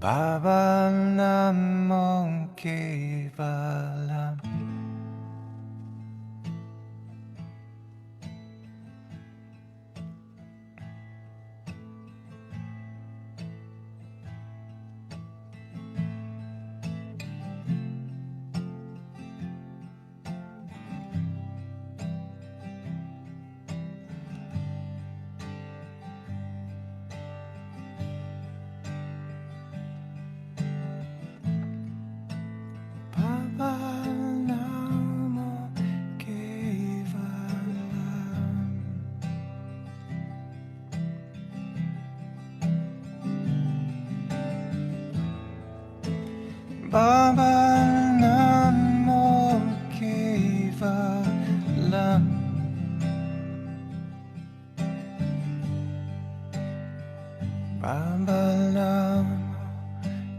Baba Namo Kevalam. Baba Namo Kevalam. Baba Namo Kevalam. Baba Namo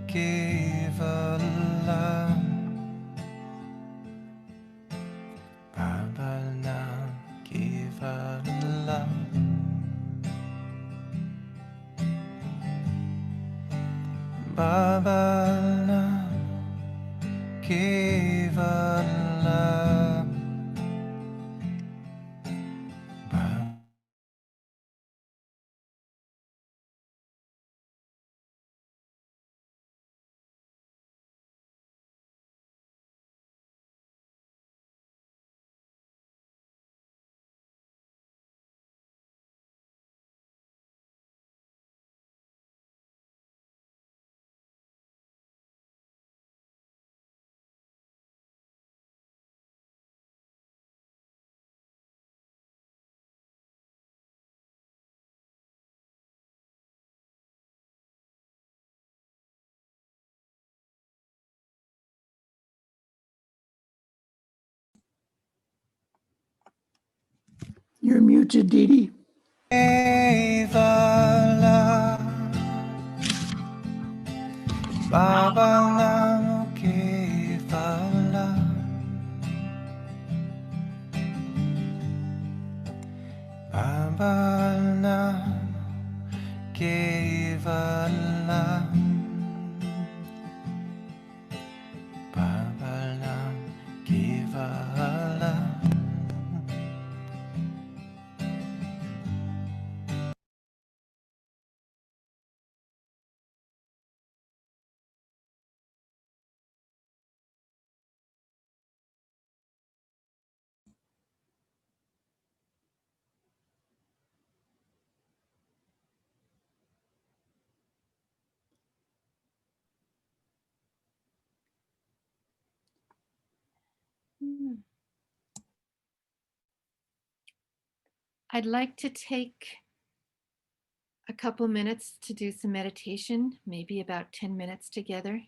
Kevalam. Baba Namo Kevalam. Baba Namo Kevalam. You're muted, Dee Dee. Kevalam. Baba Namo Kevalam. Baba Namo Kevalam. Baba Namo Kevalam. I'd like to take a couple minutes to do some meditation, maybe about 10 minutes together.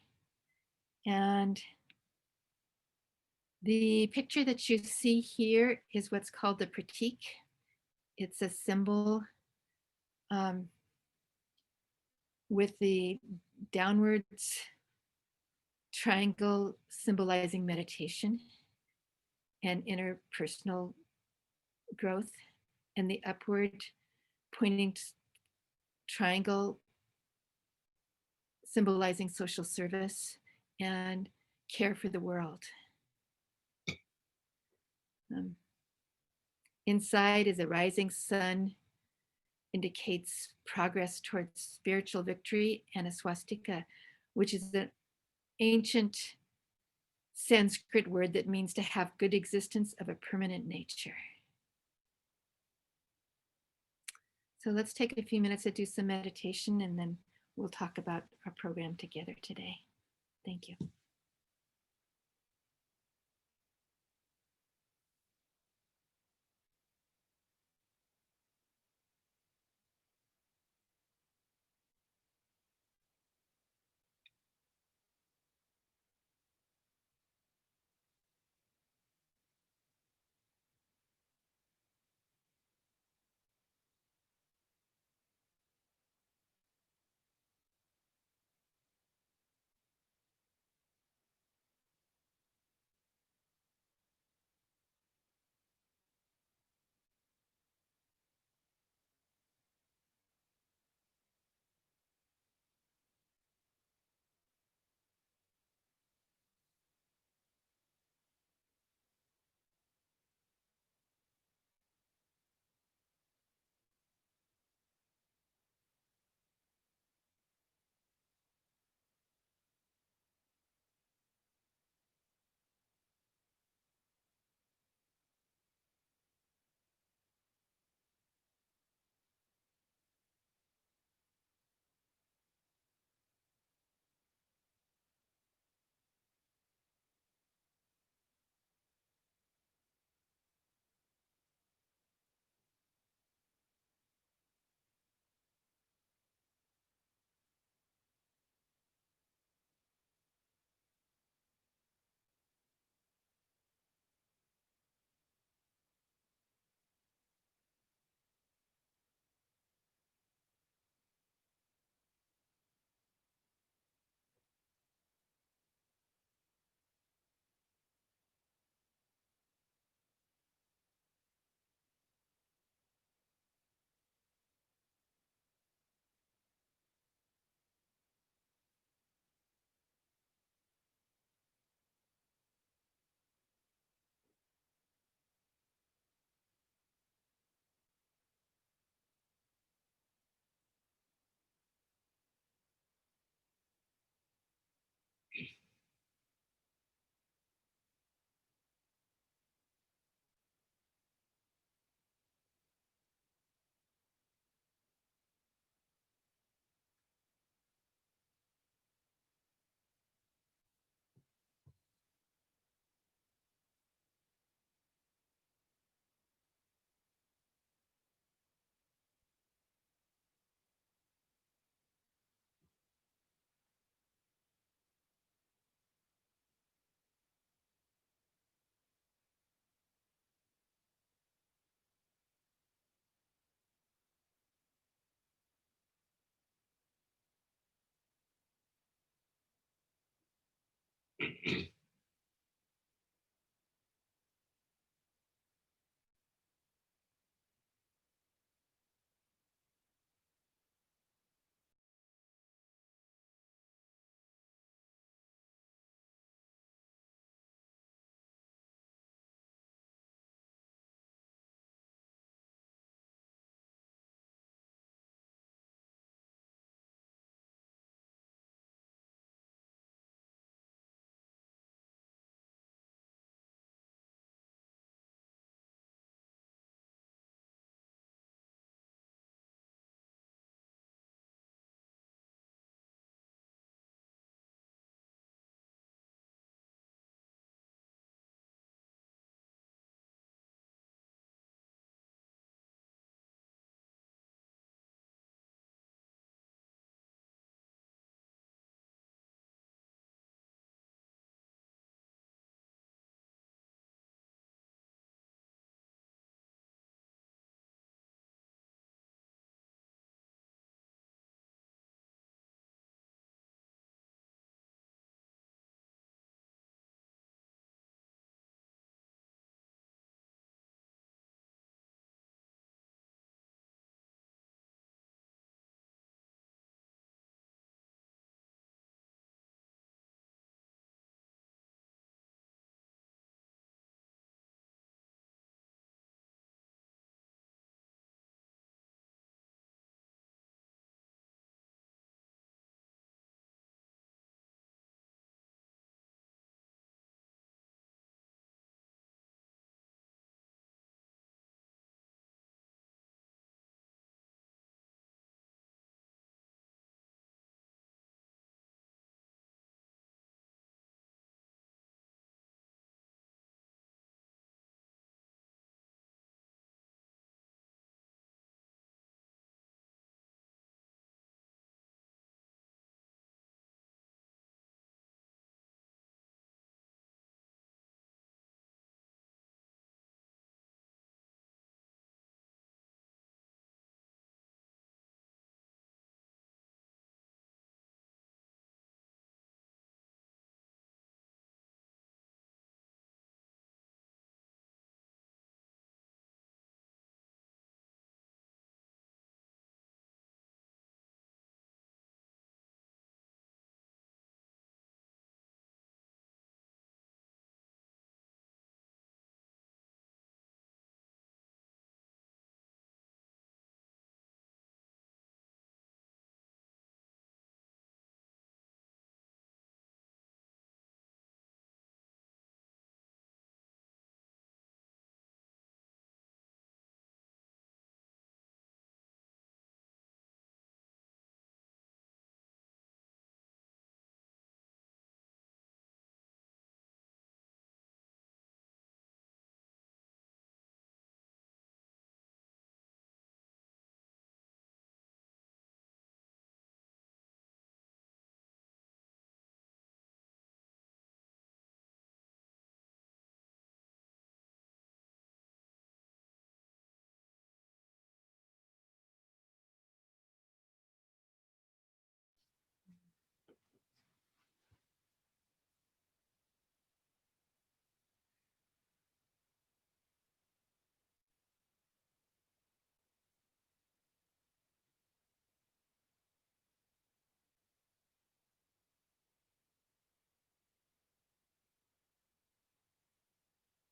And the picture that you see here is what's called the pratik. It's a symbol with the downwards triangle symbolizing meditation and interpersonal growth, and the upward pointing triangle symbolizing social service and care for the world. Inside is a rising sun, indicates progress towards spiritual victory, and a swastika, which is an ancient Sanskrit word that means to have good existence of a permanent nature. So let's take a few minutes to do some meditation, and then we'll talk about our program together today. Thank you.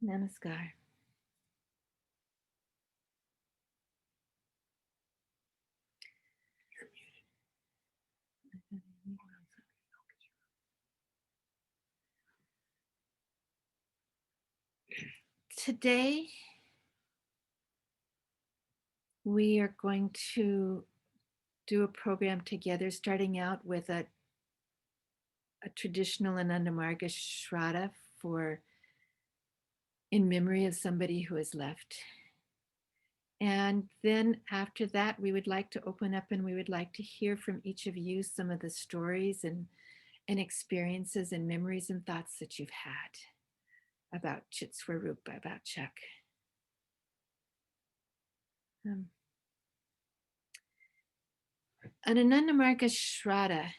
Namaskar. Today, we are going to do a program together, starting out with a traditional Ananda Marga Shraddha for in memory of somebody who has left. And then after that, we would like to open up and we would like to hear from each of you some of the stories and experiences and memories and thoughts that you've had about Citsvarupa, about Chuck. An Ananda Marga Shraddha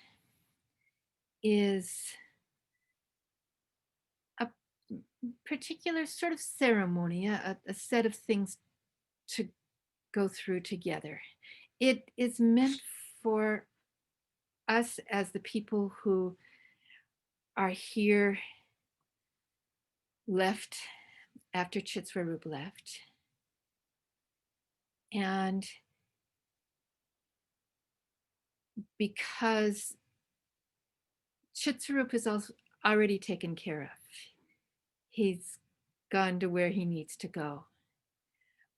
is particular sort of ceremony, a set of things to go through together. It is meant for us as the people who are here left after Citsvarupa left. And because Citsvarupa is also already taken care of, he's gone to where he needs to go.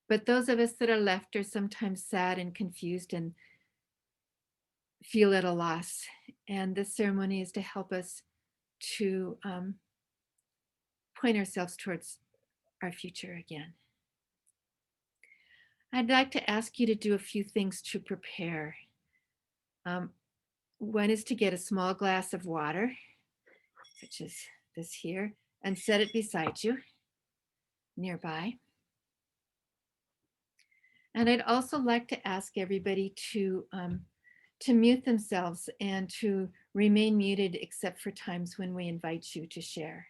But those of us that are left are sometimes sad and confused and feel at a loss. And this ceremony is to help us to point ourselves towards our future again. I'd like to ask you to do a few things to prepare. One is to get a small glass of water, such as this here, and set it beside you, nearby. And I'd also like to ask everybody to mute themselves and to remain muted except for times when we invite you to share.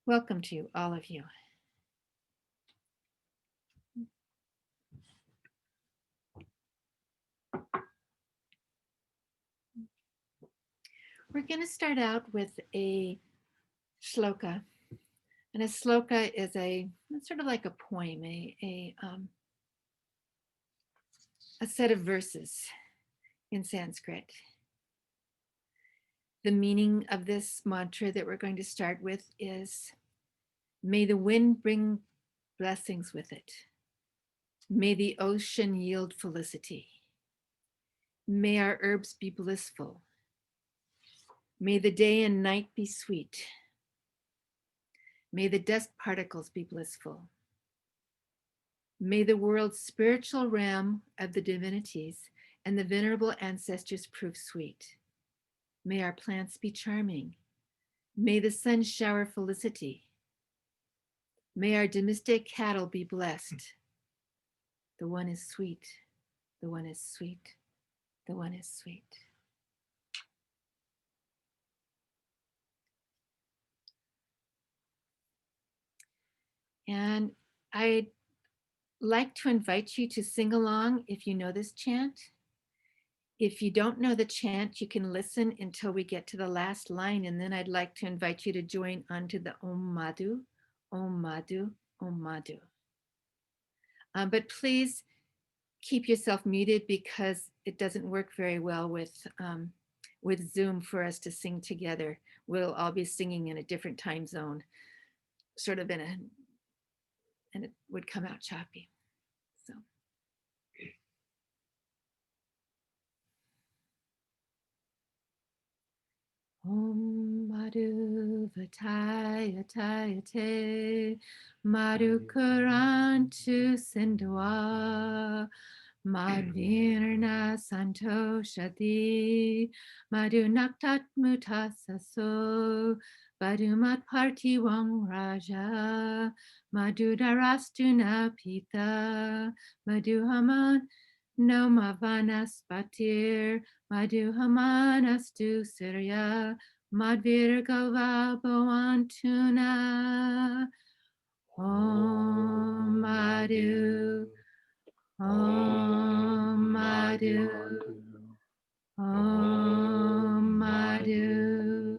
Welcome to all of you. We're going to start out with a shloka. And a shloka is it's sort of like a poem, a set of verses in Sanskrit. The meaning of this mantra that we're going to start with is, may the wind bring blessings with it. May the ocean yield felicity. May our herbs be blissful. May the day and night be sweet. May the dust particles be blissful. May the world's spiritual realm of the divinities and the venerable ancestors prove sweet. May our plants be charming. May the sun shower felicity. May our domestic cattle be blessed. The one is sweet. The one is sweet. The one is sweet. And I'd like to invite you to sing along if you know this chant. If you don't know the chant, you can listen until we get to the last line, and then I'd like to invite you to join onto the Om Madhu, Om Madhu, Om Madhu. But please keep yourself muted because it doesn't work very well with Zoom for us to sing together. We'll all be singing in a different time zone, sort of and it would come out choppy. So. Om Madhu Vataya Taya Te Madhu Karantu Sindhwa Madvirna Santoshadi Madhu Naktat Mutasaso Madhumat Parti Wang Raja Madhu Darastuna Pita Madhu Haman No Mavanas Patir Madhu Hamanastu Surya Madhvir Galva Bhavantuna Om Madhu Om Madhu Om Madhu.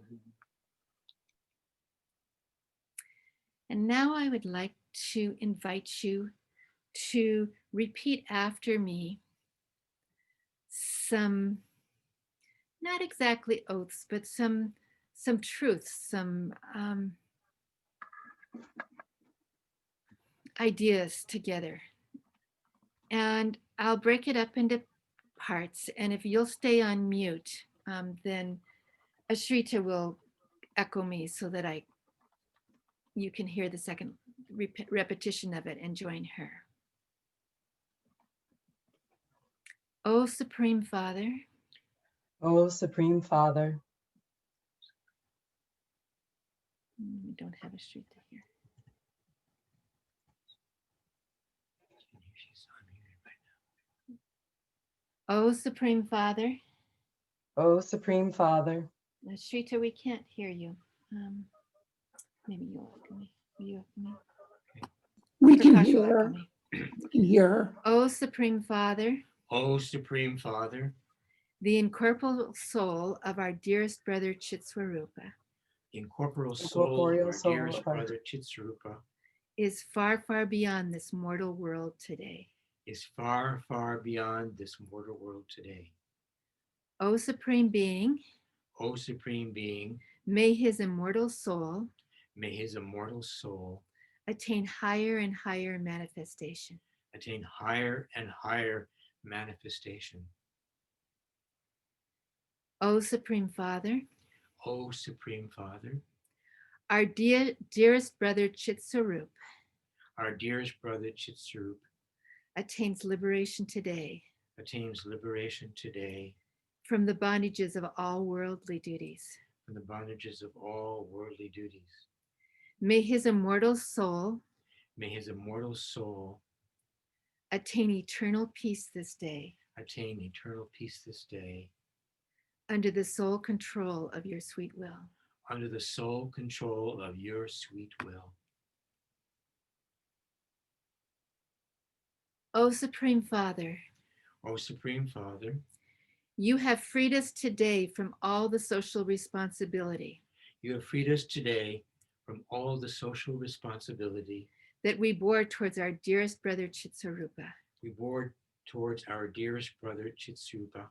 And now I would like to invite you to repeat after me some, not exactly oaths, but some truths, some ideas together. And I'll break it up into parts. And if you'll stay on mute, then Ashrita will echo me so that you can hear the second repetition of it and join her. O Supreme Father. O Supreme Father. We don't have Ashrita here. O Supreme Father, O Supreme Father, Shrita, we can't hear you. Maybe you'll welcome me. Will you welcome me? We can Prakash hear will her. welcome me. We can hear her. O Supreme Father, O Supreme Father, the incorporeal soul of our dearest brother Citsvarupa the incorporeal soul of Incorporeal our soul dearest of our- brother Citsvarupa is far, far beyond this mortal world today. is far, far beyond this mortal world today. O Supreme Being, O Supreme Being, may his immortal soul may his immortal soul attain higher and higher manifestation. attain higher and higher manifestation. O Supreme Father, O Supreme Father, our dearest brother Citsvarupa our dearest brother Citsvarupa attains liberation today attains liberation today from the bondages of all worldly duties. from the bondages of all worldly duties. May his immortal soul May his immortal soul attain eternal peace this day attain eternal peace this day under the sole control of your sweet will. under the sole control of your sweet will. O Supreme Father, O Supreme Father, you have freed us today from all the social responsibility you have freed us today from all the social responsibility that we bore towards our dearest brother Citsvarupa. we bore towards our dearest brother Citsvarupa.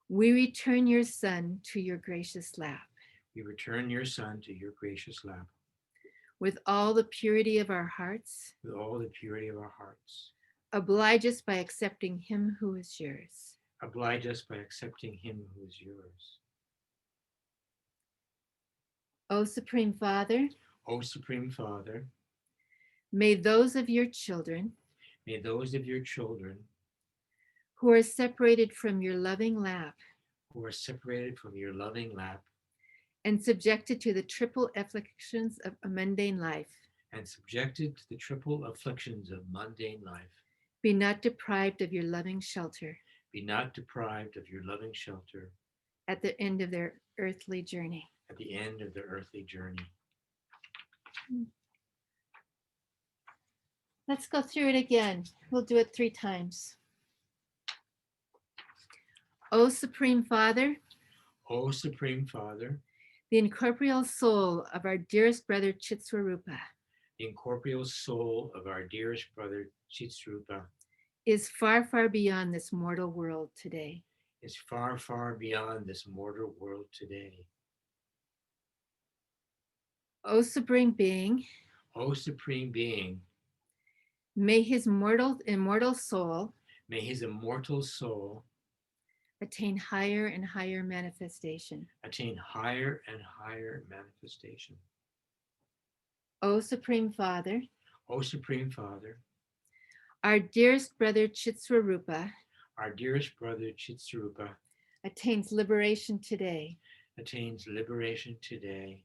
We return your son to your gracious lap We return your son to your gracious lap with all the purity of our hearts. with all the purity of our hearts. Oblige us by accepting him who is yours. Oblige us by accepting him who is yours. O Supreme Father, O Supreme Father, may those of your children may those of your children who are separated from your loving lap who are separated from your loving lap and subjected to the triple afflictions of a mundane life and subjected to the triple afflictions of mundane life be not deprived of your loving shelter be not deprived of your loving shelter at the end of their earthly journey. at the end of their earthly journey. Let's go through it again. We'll do it 3 times. O Supreme Father, O Supreme Father, the incorporeal soul of our dearest brother Citsvarupa the incorporeal soul of our dearest brother Citsvarupa is far, far beyond this mortal world today. is far, far beyond this mortal world today. O Supreme Being, O Supreme Being, may his immortal soul may his immortal soul attain higher and higher manifestation. attain higher and higher manifestation. O Supreme Father, O Supreme Father, our dearest brother Citsvarupa our dearest brother Citsvarupa attains liberation today attains liberation today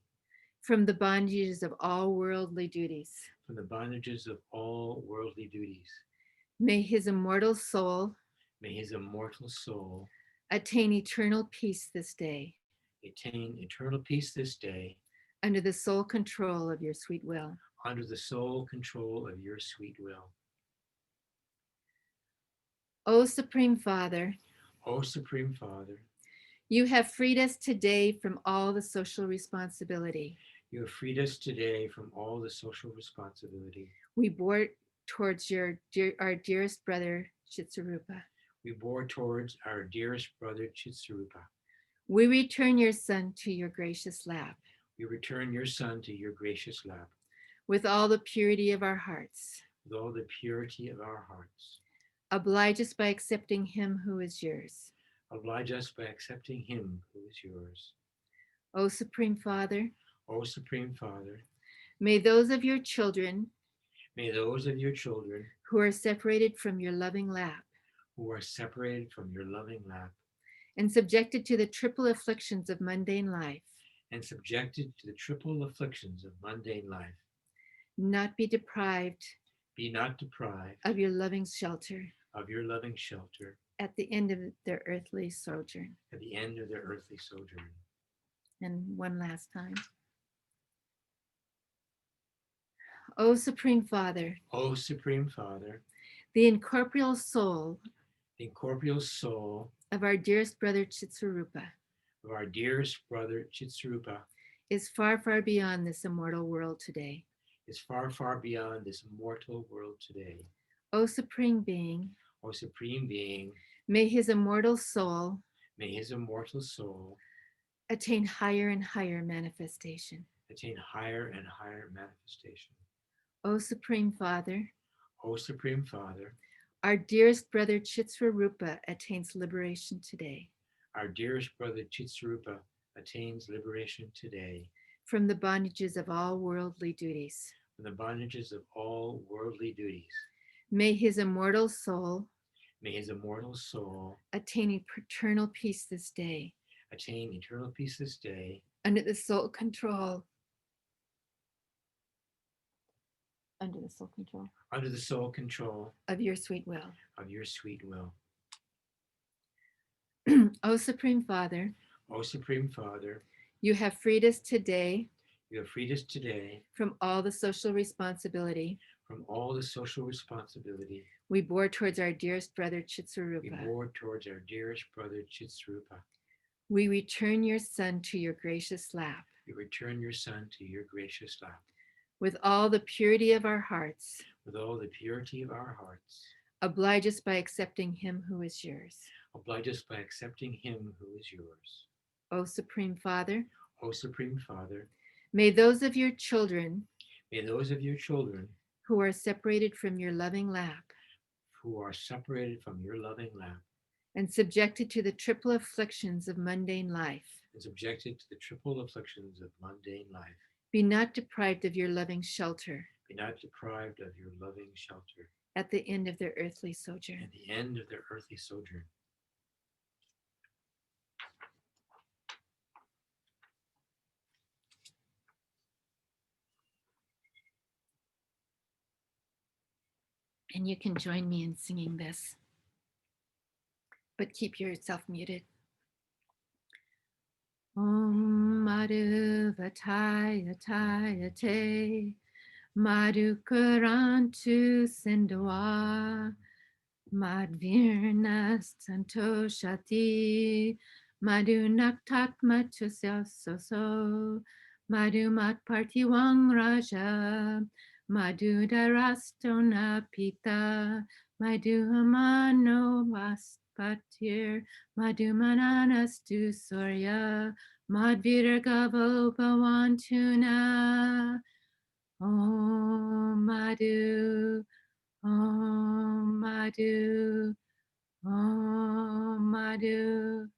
from the bondages of all worldly duties. from the bondages of all worldly duties. May his immortal soul May his immortal soul attain eternal peace this day attain eternal peace this day under the sole control of your sweet will. under the sole control of your sweet will. O Supreme Father, O Supreme Father, you have freed us today from all the social responsibility you have freed us today from all the social responsibility we bore towards our dearest brother Citsvarupa. we bore towards our dearest brother Citsvarupa. We return your son to your gracious lap We return your son to your gracious lap with all the purity of our hearts. with all the purity of our hearts. Oblige us by accepting him who is yours. Oblige us by accepting him who is yours. O Supreme Father, O Supreme Father, may those of your children may those of your children who are separated from your loving lap who are separated from your loving lap and subjected to the triple afflictions of mundane life and subjected to the triple afflictions of mundane life not be deprived be not deprived of your loving shelter of your loving shelter at the end of their earthly sojourn. at the end of their earthly sojourn. And one last time. O Supreme Father, O Supreme Father, the incorporeal soul the incorporeal soul of our dearest brother Citsvarupa of our dearest brother Citsvarupa is far, far beyond this immortal world today. is far, far beyond this mortal world today. O Supreme Being, O Supreme Being, may his immortal soul may his immortal soul attain higher and higher manifestation. attain higher and higher manifestation. O Supreme Father, O Supreme Father, our dearest brother Citsvarupa attains liberation today our dearest brother Citsvarupa attains liberation today from the bondages of all worldly duties. from the bondages of all worldly duties. May his immortal soul May his immortal soul attain eternal peace this day attain eternal peace this day under the sole control under the sole control under the sole control of your sweet will. of your sweet will. O Supreme Father, O Supreme Father, you have freed us today you have freed us today from all the social responsibility from all the social responsibility we bore towards our dearest brother we Citsvarupa. bore towards our dearest brother Citsvarupa. We return your son to your gracious lap We return your son to your gracious lap with all the purity of our hearts. with all the purity of our hearts. Oblige us by accepting him who is yours. Oblige us by accepting him who is yours. O Supreme Father, O Supreme Father, may those of your children may those of your children who are separated from your loving lap who are separated from your loving lap and subjected to the triple afflictions of mundane life and subjected to the triple afflictions of mundane life be not deprived of your loving shelter be not deprived of your loving shelter at the end of their earthly sojourn. at the end of their earthly sojourn. And you can join me in singing this, but keep yourself muted. Om Madhu Vataya Taya Te Madhu Karantu Sindhava Madhvirna Santoshati Madhu Naktat Matusya Soso Madhu Mat Partiwang Raja Madhu Darastona Pita Madhu Amano Vaspatir Madhu Mananastu Surya Madhvira Gavo Bhavantuna Om Madhu Om Madhu Om Madhu.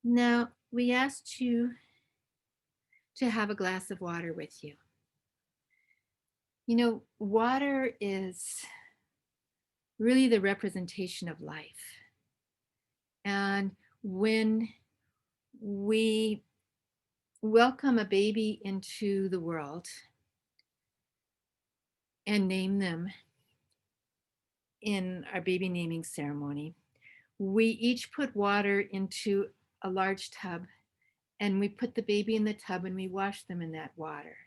Now, we asked you to have a glass of water with you. You know, water is really the representation of life. And when we welcome a baby into the world and name them in our baby naming ceremony, we each put water into a large tub and we put the baby in the tub and we wash them in that water.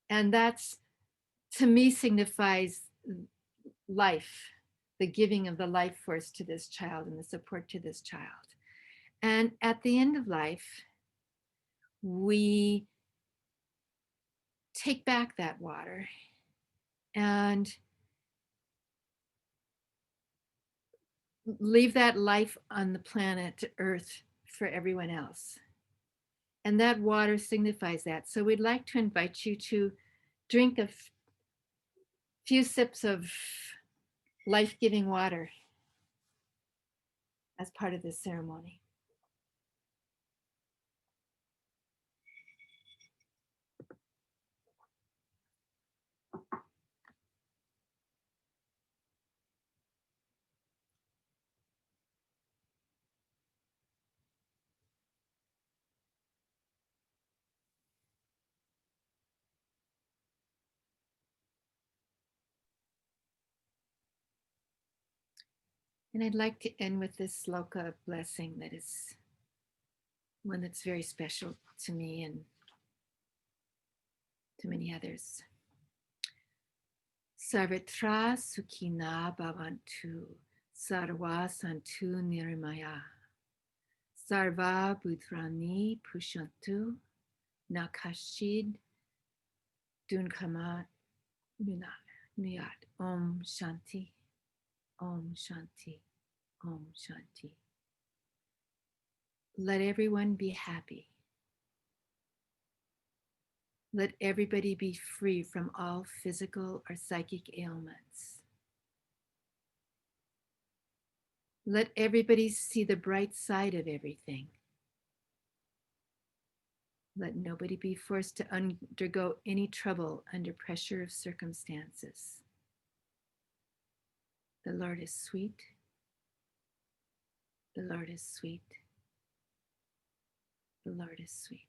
And that's, to me, signifies life, the giving of the life force to this child and the support to this child. And at the end of life, we take back that water and leave that life on the planet Earth for everyone else. And that water signifies that. So we'd like to invite you to drink a few sips of life-giving water as part of this ceremony. And I'd like to end with this sloka blessing that is one that's very special to me and to many others. Sarvatra Sukhina Bhavantu Sarva Santu Nirimaya Sarva Bhutrani Pushantu Nakashid Dunkamat Nuyat. Om Shanti, Om Shanti, Om Shanti. Let everyone be happy. Let everybody be free from all physical or psychic ailments. Let everybody see the bright side of everything. Let nobody be forced to undergo any trouble under pressure of circumstances. The Lord is sweet. The Lord is sweet. The Lord is sweet.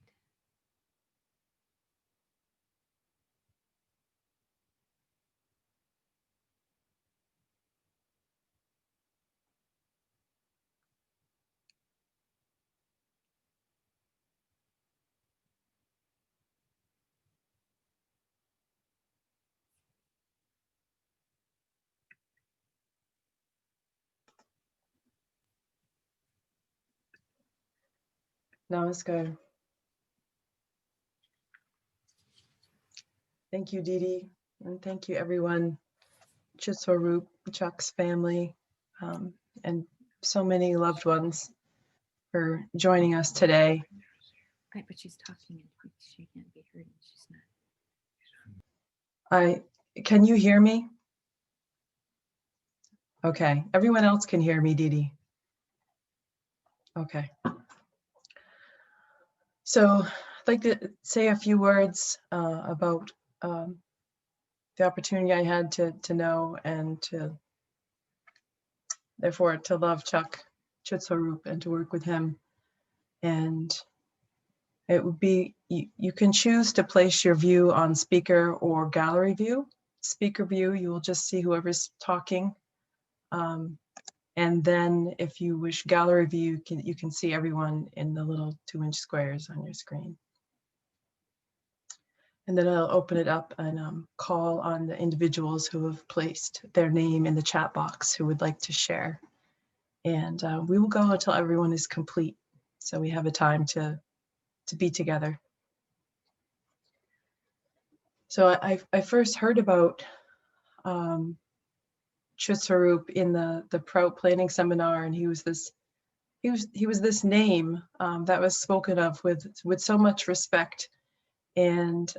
Namaskar. Thank you, Didi, and thank you, everyone. Citsvarupa, Chuck's family, and so many loved ones for joining us today. Right, but she's talking and she can't be heard and she's not. Can you hear me? Okay, everyone else can hear me, Didi. Okay. So I'd like to say a few words about the opportunity I had to know and to, therefore, to love Chuck Citsvarupa and to work with him. And it would be, you can choose to place your view on speaker or gallery view. Speaker view, you will just see whoever's talking. And then if you wish gallery view, you can see everyone in the little 2-inch squares on your screen. And then I'll open it up and call on the individuals who have placed their name in the chat box who would like to share. And we will go until everyone is complete, so we have a time to be together. So I first heard about Citsvarupa in the Prout planning seminar, and he was this name that was spoken of with so much respect. And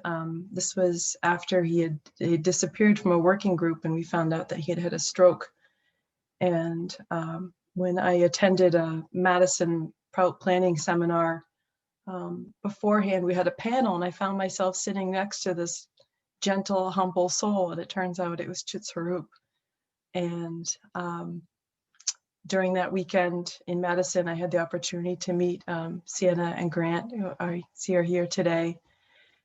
this was after he had disappeared from a working group, and we found out that he had had a stroke. And when I attended a Madison Prout planning seminar beforehand, we had a panel, and I found myself sitting next to this gentle, humble soul, and it turns out it was Citsvarupa. And during that weekend in Madison, I had the opportunity to meet Sienna and Grant, who I see are here today.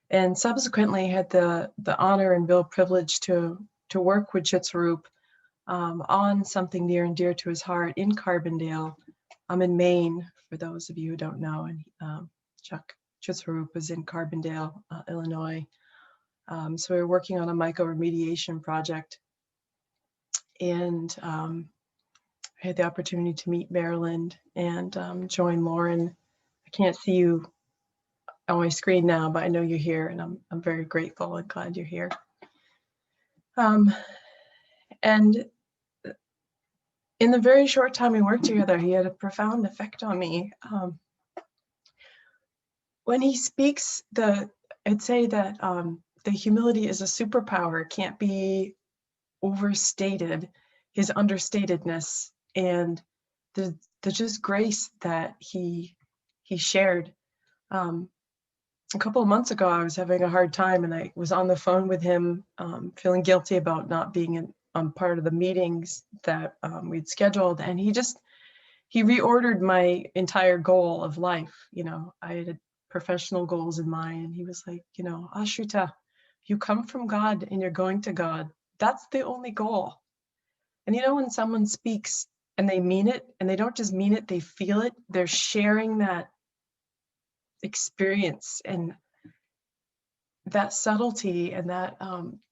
And subsequently had the honor and real privilege to work with Citsvarupa on something near and dear to his heart in Carbondale. I'm in Maine, for those of you who don't know, and Chuck Citsvarupa is in Carbondale, Illinois. So we were working on a myco-remediation project, and I had the opportunity to meet Maryland and join Lauren. I can't see you on my screen now, but I know you're here, and I'm very grateful and glad you're here. And in the very short time we worked together, he had a profound effect on me. When he speaks, I'd say that the humility is a superpower. It can't be overstated. His understatedness and the just grace that he shared. A couple of months ago, I was having a hard time, and I was on the phone with him, feeling guilty about not being part of the meetings that we'd scheduled. And he reordered my entire goal of life. You know, I had professional goals in mind, and he was like, you know, Ashrita, you come from God and you're going to God. That's the only goal. And you know, when someone speaks and they mean it, and they don't just mean it, they feel it. They're sharing that experience and that subtlety and that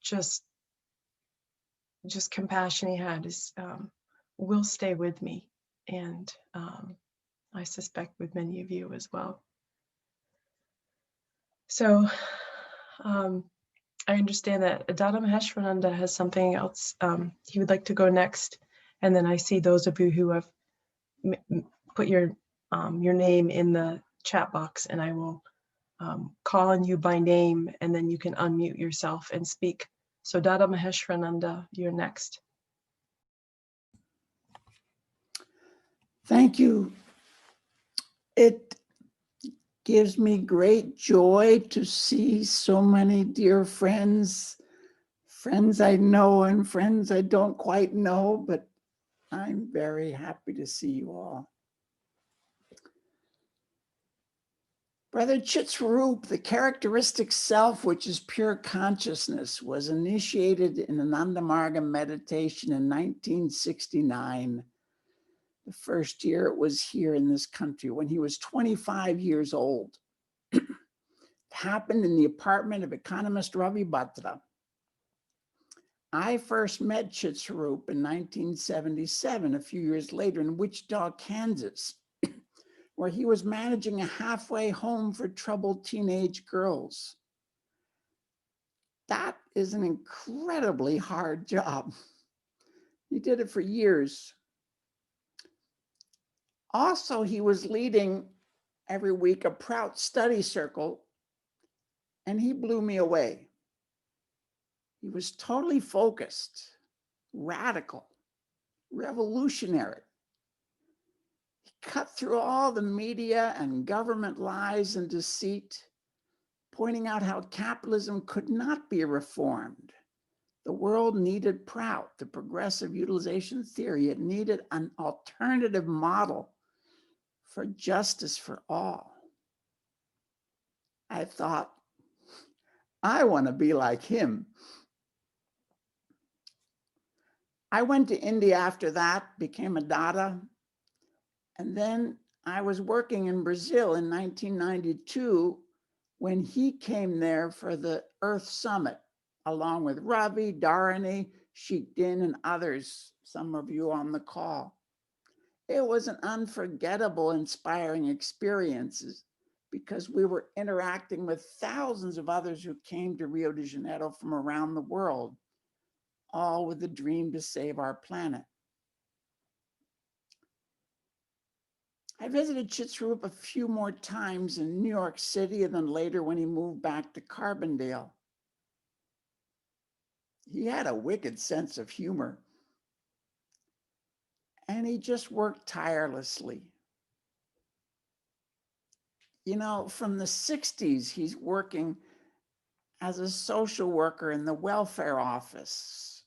just compassion he had is will stay with me, and I suspect with many of you as well. So I understand that Dada Maheshwananda has something else he would like to go next, and then I see those of you who have put your name in the chat box, and I will call on you by name, and then you can unmute yourself and speak. So Dada Maheshwananda, you're next. Thank you. It gives me great joy to see so many dear friends, friends I know and friends I don't quite know, but I'm very happy to see you all. Brother Citsvarupa, the characteristic self, which is pure consciousness, was initiated in Anandamarga meditation in 1969. The first year it was here in this country when he was 25 years old. It happened in the apartment of economist Ravi Batra. I first met Citsvarupa in 1977, a few years later in Wichita, Kansas, where he was managing a halfway home for troubled teenage girls. That is an incredibly hard job. He did it for years. Also, he was leading every week a Prout study circle, and he blew me away. He was totally focused, radical, revolutionary. He cut through all the media and government lies and deceit, pointing out how capitalism could not be reformed. The world needed Prout, the progressive utilization theory. It needed an alternative model for justice for all. I thought, I want to be like him. I went to India after that, became a Dada, and then I was working in Brazil in 1992 when he came there for the Earth Summit, along with Ravi, Dharani, Sheikh Din, and others, some of you on the call. It was an unforgettable, inspiring experience because we were interacting with thousands of others who came to Rio de Janeiro from around the world, all with the dream to save our planet. I visited Citsvarupa a few more times in New York City and then later when he moved back to Carbondale. He had a wicked sense of humor, and he just worked tirelessly. You know, from the 60s, he's working as a social worker in the welfare office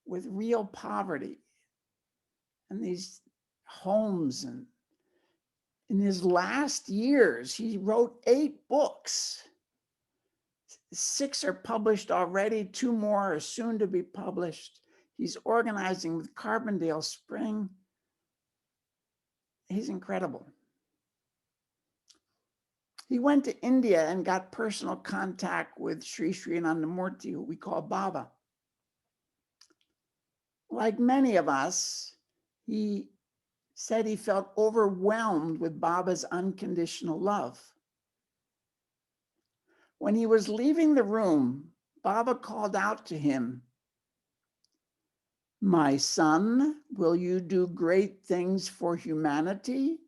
with real poverty and these homes. And in his last years, he wrote 8 books. 6 are published already, 2 more are soon to be published. He's organizing with Carbondale Spring. He's incredible. He went to India and got personal contact with Sri Anandamurti, who we call Baba. Like many of us, he said he felt overwhelmed with Baba's unconditional love. When he was leaving the room, Baba called out to him, "My son, will you do great things for humanity?"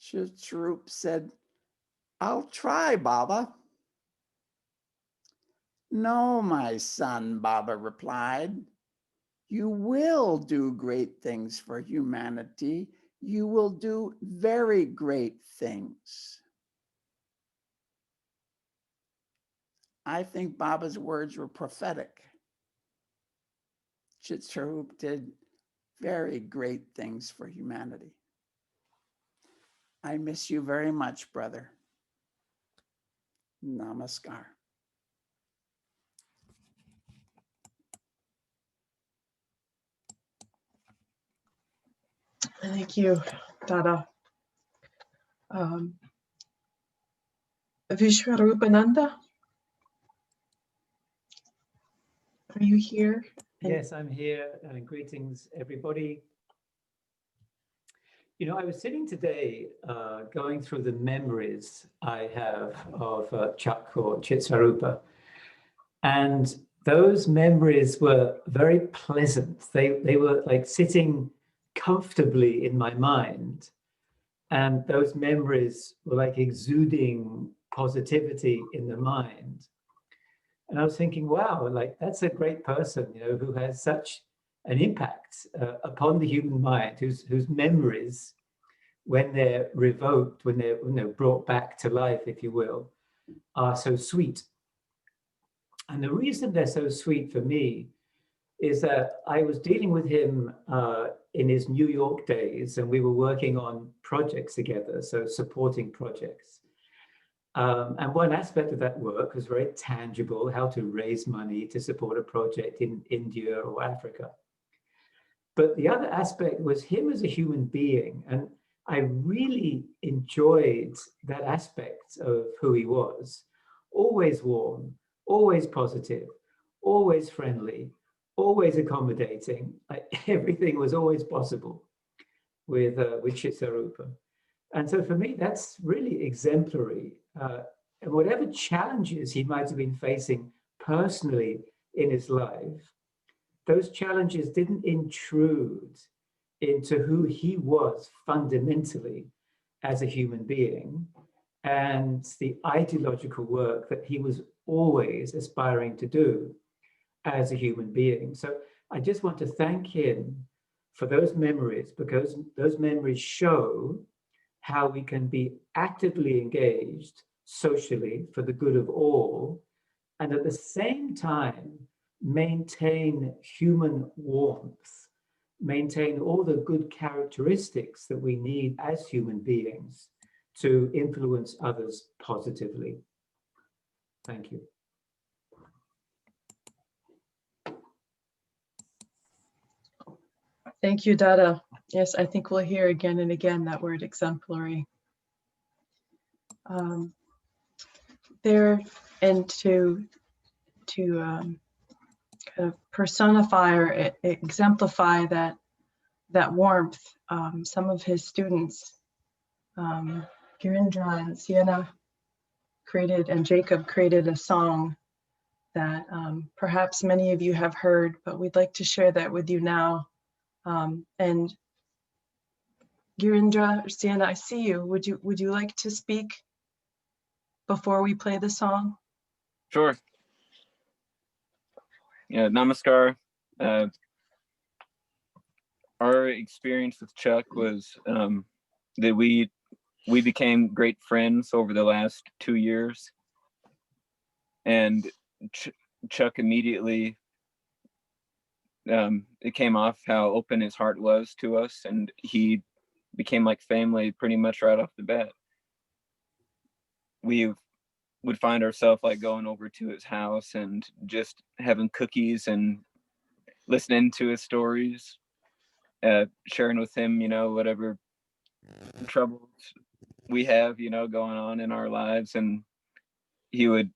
Citsvarupa said, "I'll try, Baba." "No, my son," Baba replied. "You will do great things for humanity. You will do very great things." I think Baba's words were prophetic. Citsvarupa did very great things for humanity. I miss you very much, brother. Namaskar. Thank you, Dada. Vishwarupananda, are you here? Yes, I'm here. Greetings, everybody. You know, I was sitting today going through the memories I have of Chuck or Citsvarupa, and those memories were very pleasant. They were like sitting comfortably in my mind, and those memories were like exuding positivity in the mind. And I was thinking, wow, like that's a great person, you know, who has such an impact upon the human mind, whose memories, when they're revoked, when they're brought back to life, if you will, are so sweet. And the reason they're so sweet for me is that I was dealing with him in his New York days, and we were working on projects together, so supporting projects. And one aspect of that work was very tangible, how to raise money to support a project in India or Africa. But the other aspect was him as a human being. And I really enjoyed that aspect of who he was. Always warm, always positive, always friendly, always accommodating. Everything was always possible with Citsvarupa. And so for me, that's really exemplary. And whatever challenges he might have been facing personally in his life, those challenges didn't intrude into who he was fundamentally as a human being and the ideological work that he was always aspiring to do as a human being. So I just want to thank him for those memories, because those memories show how we can be actively engaged socially for the good of all, and at the same time maintain human warmth, maintain all the good characteristics that we need as human beings to influence others positively. Thank you. Thank you, Dada. Yes, I think we'll hear again and again that word exemplary. There, and to kind of personify or exemplify that warmth, some of his students, Girindra and Sienna created, and Jacob created a song that perhaps many of you have heard, but we'd like to share that with you now. And Girindra or Sienna, I see you. Would you like to speak before we play the song? Sure. Yeah, namaskar. Our experience with Chuck was that we became great friends over the last 2 years, and Chuck immediately, it came off how open his heart was to us, and he became like family pretty much right off the bat. We would find ourselves like going over to his house and just having cookies and listening to his stories, sharing with him, you know, whatever troubles we have, you know, going on in our lives. And he would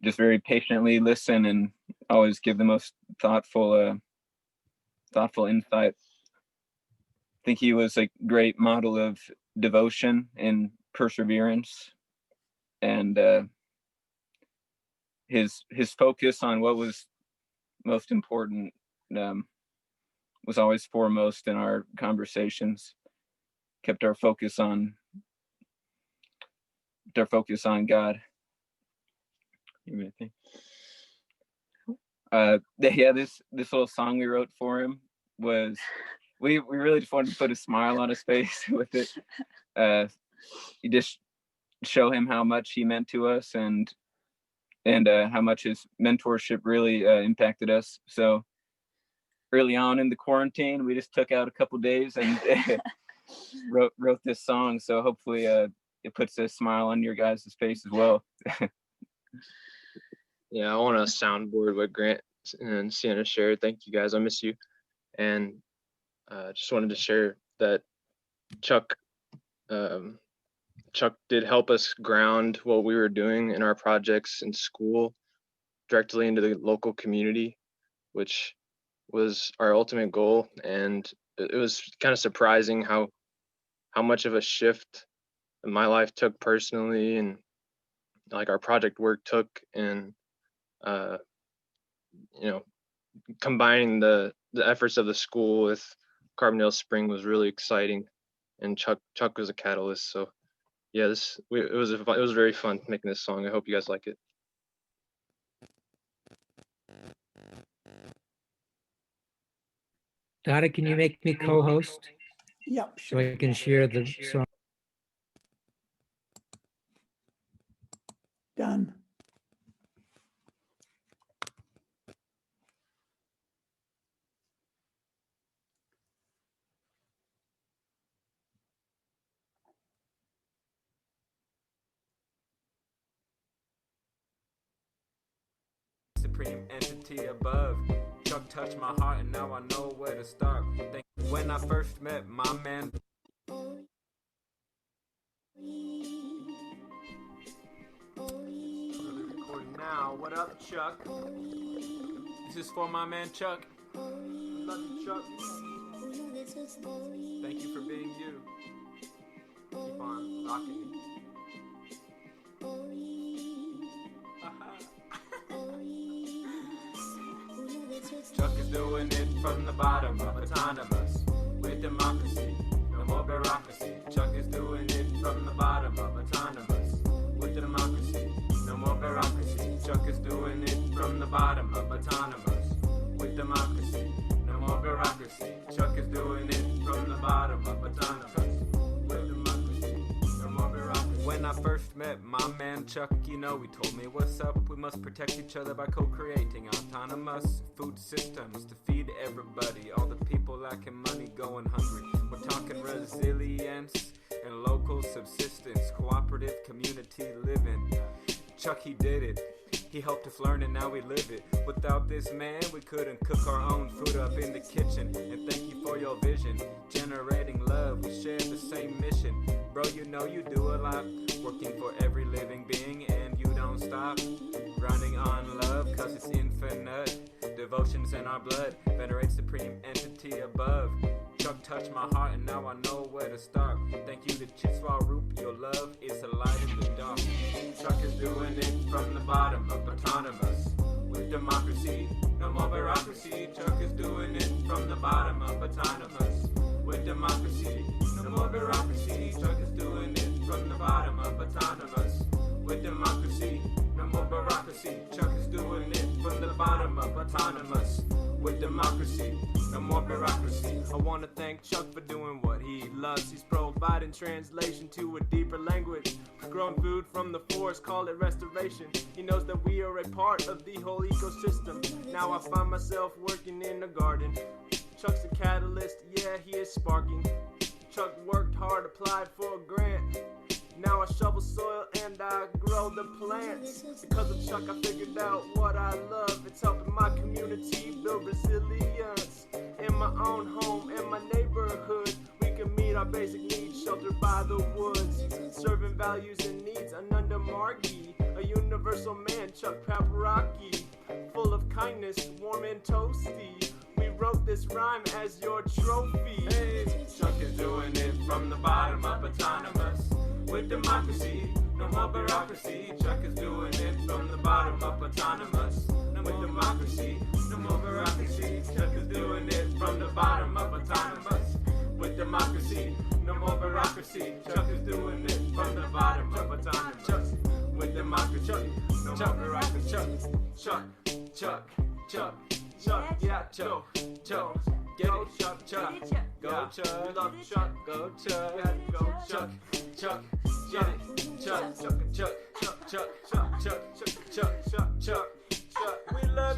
just very patiently listen and always give the most thoughtful insight. I think he was a great model of devotion and perseverance, and his focus on what was most important was always foremost in our conversations. Kept our focus on God. Yeah, this little song we wrote for him was, we really just wanted to put a smile on his face with it. You just show him how much he meant to us, and how much his mentorship really impacted us. So early on in the quarantine, we just took out a couple days and wrote this song. So hopefully it puts a smile on your guys' face as well. Yeah, I want to soundboard what Grant and Sienna shared. Thank you guys. I miss you. And just wanted to share that Chuck Chuck did help us ground what we were doing in our projects in school directly into the local community, which was our ultimate goal. And it was kind of surprising how much of a shift my life took personally, and like our project work took, and you know, combining the efforts of the school with Carbondale Spring was really exciting, and Chuck was a catalyst. So yeah, it was very fun making this song. I hope you guys like it. Dada, can you make me co-host Yep, so sure. I can share the song? Done. Supreme entity above. Chuck touched my heart and now I know where to start. When I first met my man. Recording now. What up, Chuck? This is for my man Chuck. Love you, Chuck. Thank you for being you. Keep on rocking. Chuck is doing it from the bottom of autonomous with democracy, no more bureaucracy. Chuck is doing it from the bottom of autonomous with democracy, no more bureaucracy. Chuck is doing it from the bottom of autonomous with democracy, no more bureaucracy. Chuck is doing it from the bottom of autonomous with democracy, no more bureaucracy. When I first met my man Chuck, you know, he told me what's up. We must protect each other by co-creating autonomous food systems to feed everybody. All the people lacking money going hungry. We're talking resilience and local subsistence, cooperative community living. Chuck, he did it. He helped us learn and now we live it. Without this man, we couldn't cook our own food up in the kitchen. And thank you for your vision, generating love. We share the same mission. Bro, you know you do a lot, working for every living being, and you don't stop. Running on love, cause it's infinite. Devotion's in our blood, venerate supreme entity above. Chuck touched my heart and now I know where to start. Thank you to Citsvarupa, your love is a light in the dark. Chuck is doing it from the bottom of autonomous with democracy, no more bureaucracy. Chuck is doing it from the bottom of autonomous with democracy, no more bureaucracy. Chuck is doing it from the bottom of autonomous with democracy, no more bureaucracy. Chuck is doing it from the bottom of autonomous with democracy, no more bureaucracy. I want to thank Chuck for doing what he loves. He's providing translation to a deeper language. Grown food from the forest, call it restoration. He knows that we are a part of the whole ecosystem. Now I find myself working in a garden. Chuck's a catalyst, yeah, he is sparking. Chuck worked hard, applied for a grant. Now I shovel soil and I grow the plants. Because of Chuck I figured out what I love. It's helping my community build resilience. In my own home and my neighborhood, we can meet our basic needs, sheltered by the woods. Serving values and needs, Ananda Margi. A universal man, Chuck Paprocki. Full of kindness, warm and toasty. We wrote this rhyme as your trophy. Hey, Chuck is doing it from the bottom up, autonomous with democracy, no more bureaucracy. Chuck is doing it from the bottom up, autonomous with democracy, no more bureaucracy. Chuck is doing it from the bottom up, autonomous with democracy, no more bureaucracy. Chuck is doing it from the bottom up, autonomous with democracy, no more bureaucracy. Chuck, yeah, Chuck, get it, Chuck, go Chuck, we love Chuck, go Chuck, go Chuck, get it, Chuck, we love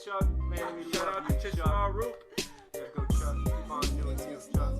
Chuck, man, we love you, Citsvarupa. Yeah, go Chuck, keep on doing you, Chuck.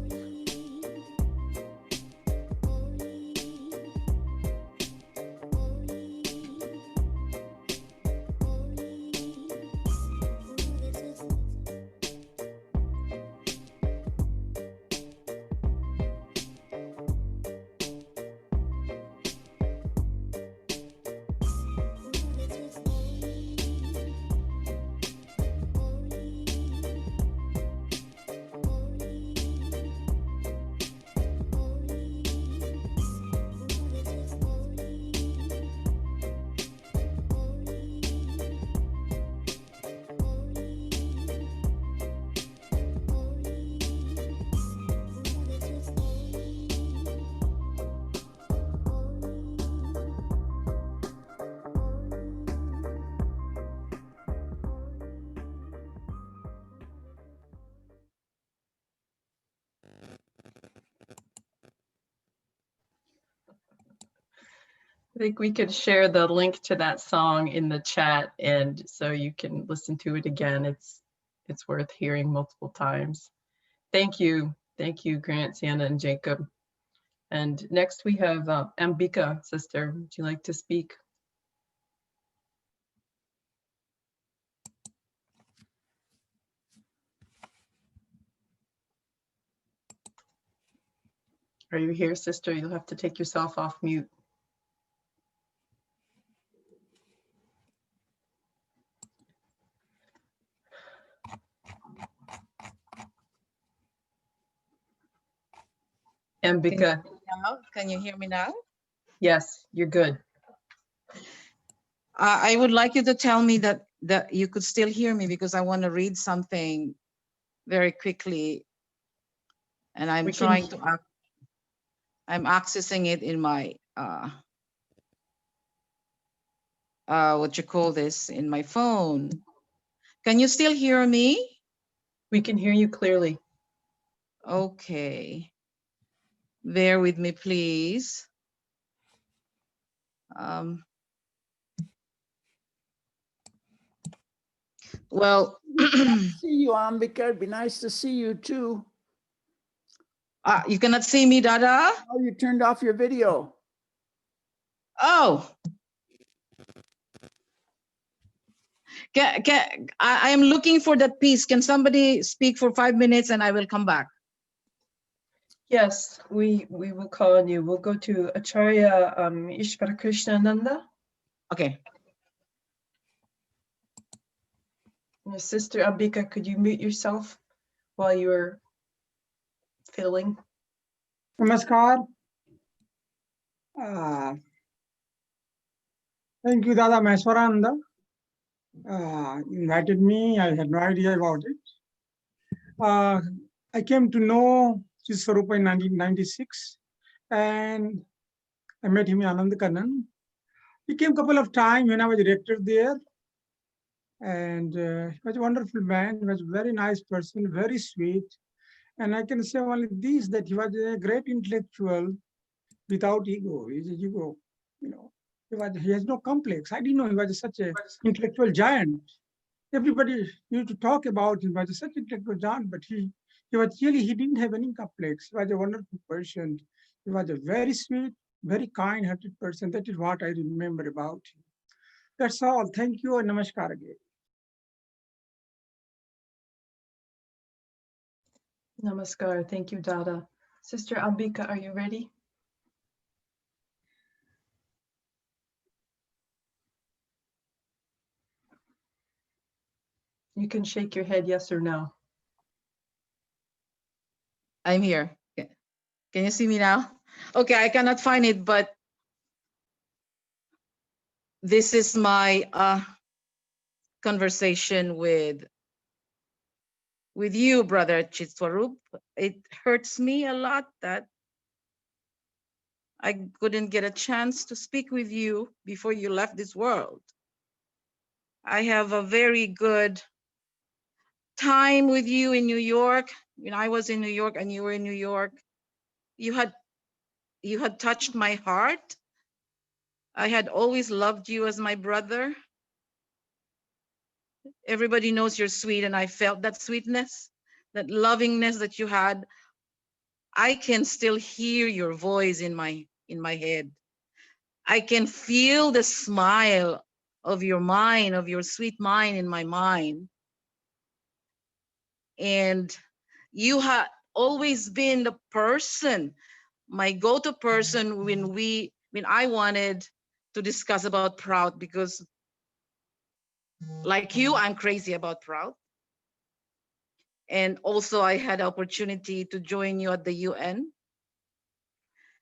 I think we could share the link to that song in the chat, and so you can listen to it again. It's worth hearing multiple times. Thank you, Grant, Sienna, and Jacob. And next we have Ambika, sister. Would you like to speak? Are you here, sister? You'll have to take yourself off mute. Ambika. Can you hear me now? Yes, you're good. I would like you to tell me that you could still hear me, because I want to read something very quickly, and I'm I'm accessing it in my what you call this, in my phone. Can you still hear me? We can hear you clearly. Okay. Bear with me, please. Well, see you, Ambika. It'd be nice to see you too. You cannot see me, Dada? Oh, you turned off your video. Oh. I am looking for that piece. Can somebody speak for 5 minutes and I will come back? Yes, we will call on you. We'll go to Acharya Ishvara Krishnananda. Okay. Your sister Ambika, could you mute yourself while you're filling? Namaskar. Thank you, Dada Maheswarananda. Invited me. I had no idea about it. I came to know Citsvarupa in 1996, and I met him in Anandakanan. He came a couple of times when I was director there, and he was a wonderful man. He was a very nice person, very sweet. And I can say only this, that he was a great intellectual without ego. He's an ego, you know. He has no complex. I didn't know he was such an intellectual giant. Everybody used to talk about him. He was such an intellectual giant, but he didn't have any complex. He was a wonderful person. He was a very sweet, very kind-hearted person. That is what I remember about him. That's all. Thank you and namaskar again. Namaskar. Thank you, Dada. Sister Ambika, are you ready? You can shake your head yes or no. I'm here. Can you see me now? Okay, I cannot find it, but this is my conversation with you, Brother Citsvarupa. It hurts me a lot that I couldn't get a chance to speak with you before you left this world. I have a very good time with you in New York. When I was in New York and you were in New York, you had touched my heart. I had always loved you as my brother. Everybody knows you're sweet, and I felt that sweetness, that lovingness that you had. I can still hear your voice in my head. I can feel the smile of your mind, of your sweet mind in my mind. And you had always been the person, my go-to person when I wanted to discuss about Proud, because like you, I'm crazy about Proud. And also I had the opportunity to join you at the UN.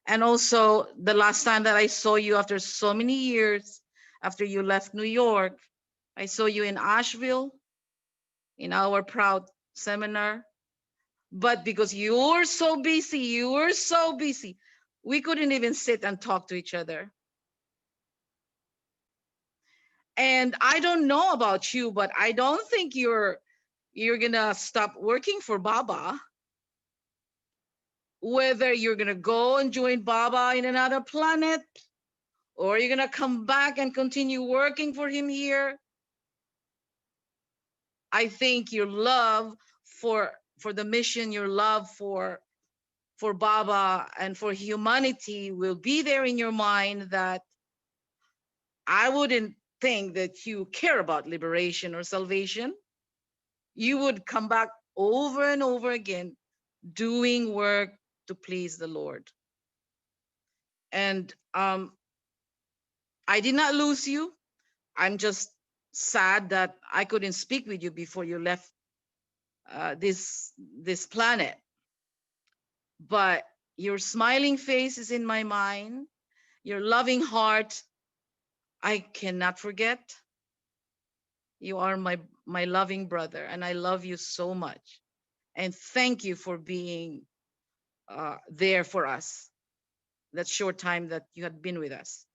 And also the last time that I saw you after so many years, after you left New York, I saw you in Asheville in our Proud seminar. But because you were so busy, we couldn't even sit and talk to each other. And I don't know about you, but I don't think you're gonna stop working for Baba. whether you're going to go and join Baba in another planet, or you're going to come back and continue working for him here. I think your love for the mission, your love for Baba and for humanity will be there in your mind, that I wouldn't think that you care about liberation or salvation. You would come back over and over again, doing work to please the Lord. And I did not lose you. I'm just sad that I couldn't speak with you before you left this planet. But your smiling face is in my mind. Your loving heart, I cannot forget. You are my loving brother, and I love you so much. And thank you for being there for us that short time that you had been with us.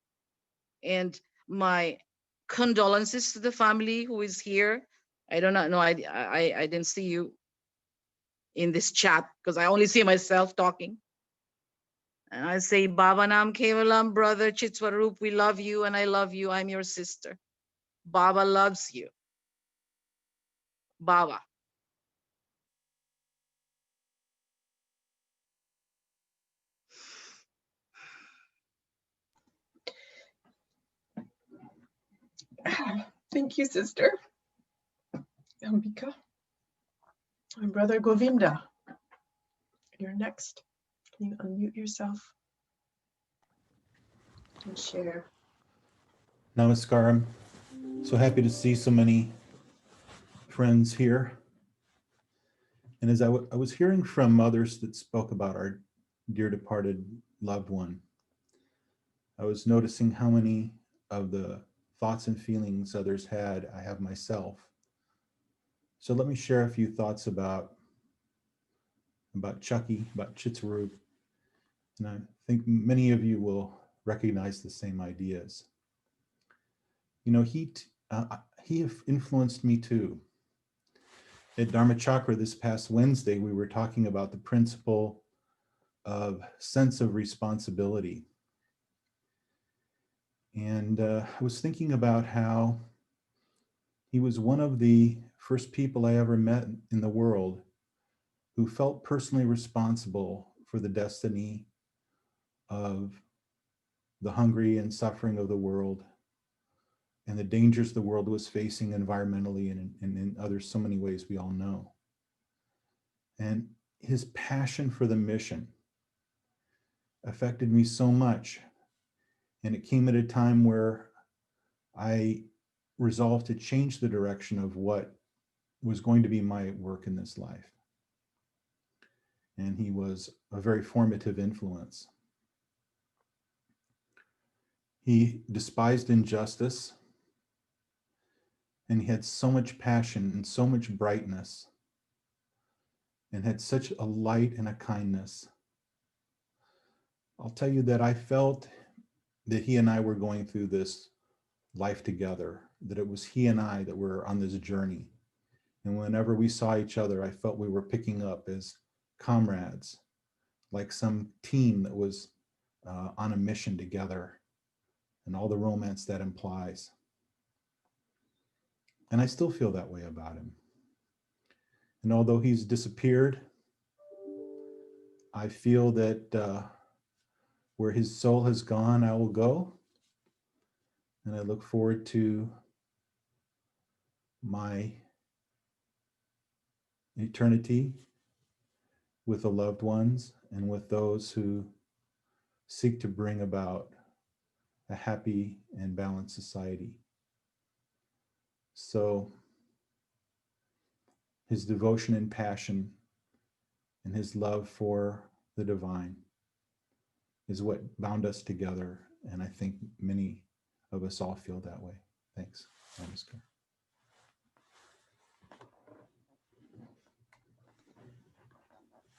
And my condolences to the family who is here. I do not know. I didn't see you in this chat because I only see myself talking. And I say, Baba Nam Kevalam, brother Citsvarupa, we love you and I love you. I'm your sister. Baba loves you. Baba. Thank you, sister. Ambika. And brother Govinda, you're next. Can you unmute yourself and share? Namaskar. I'm so happy to see so many friends here. And as I was hearing from others that spoke about our dear departed loved one, I was noticing how many of the thoughts and feelings others had, I have myself. So let me share a few thoughts about Chucky, about Citsvarupa. And I think many of you will recognize the same ideas. You know, he influenced me too. At Dharma Chakra this past Wednesday, we were talking about the principle of sense of responsibility. And I was thinking about how he was one of the first people I ever met in the world who felt personally responsible for the destiny of the hungry and suffering of the world and the dangers the world was facing environmentally and in other so many ways we all know. And his passion for the mission affected me so much. And it came at a time where I resolved to change the direction of what was going to be my work in this life. And he was a very formative influence. He despised injustice, and he had so much passion and so much brightness, and had such a light and a kindness. I'll tell you that I felt that he and I were going through this life together, that it was he and I that were on this journey. And whenever we saw each other, I felt we were picking up as comrades, like some team that was on a mission together, and all the romance that implies. And I still feel that way about him. And although he's disappeared, I feel that where his soul has gone, I will go. And I look forward to my eternity with the loved ones and with those who seek to bring about a happy and balanced society. So his devotion and passion and his love for the divine is what bound us together. And I think many of us all feel that way. Thanks. Namaskar.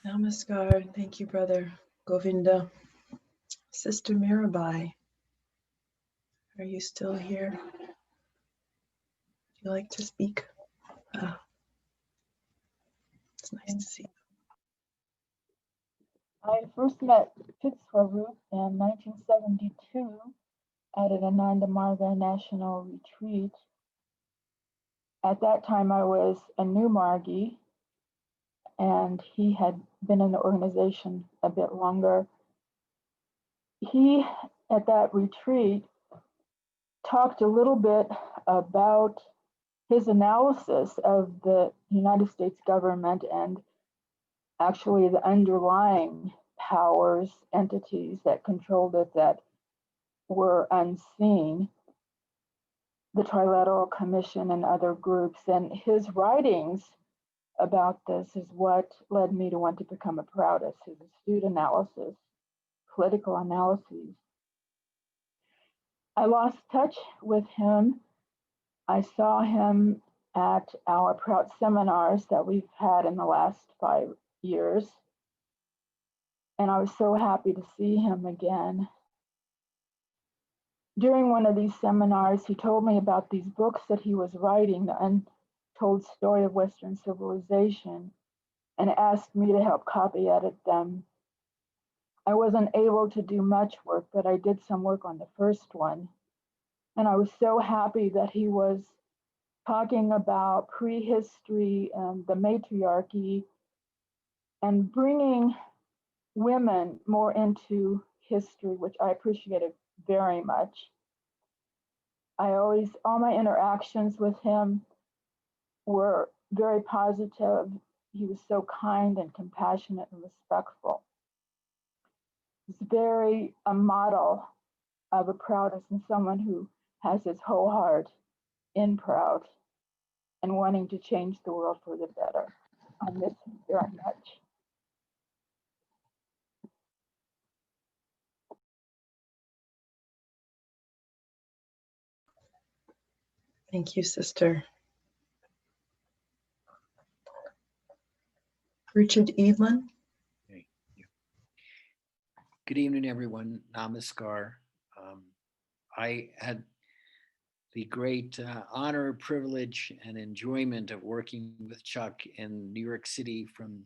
Namaskar. Thank you, brother Govinda. Sister Mirabai, are you still here? Would you like to speak? It's nice to see you. I first met Citsvarupa in 1972 at an Ananda Marga National Retreat. At that time, I was a new Margi, and he had been in the organization a bit longer. He, at that retreat, talked a little bit about his analysis of the United States government and actually the underlying powers, entities that controlled it that were unseen, the Trilateral Commission and other groups. And his writings about this is what led me to want to become a Proudist, his astute analysis, political analyses. I lost touch with him. I saw him at our Proud seminars that we've had in the last 5 years. And I was so happy to see him again. During one of these seminars, he told me about these books that he was writing, The Untold Story of Western Civilization, and asked me to help copy edit them. I wasn't able to do much work, but I did some work on the first one. And I was so happy that he was talking about prehistory and the matriarchy and bringing women more into history, which I appreciated very much. All my interactions with him were very positive. He was so kind and compassionate and respectful. He's very a model of a Proudist and someone who has his whole heart in Proud and wanting to change the world for the better. I miss him very much. Thank you, sister. Richard Edlin. Good evening, everyone. Namaskar. I had the great honor, privilege, and enjoyment of working with Chuck in New York City from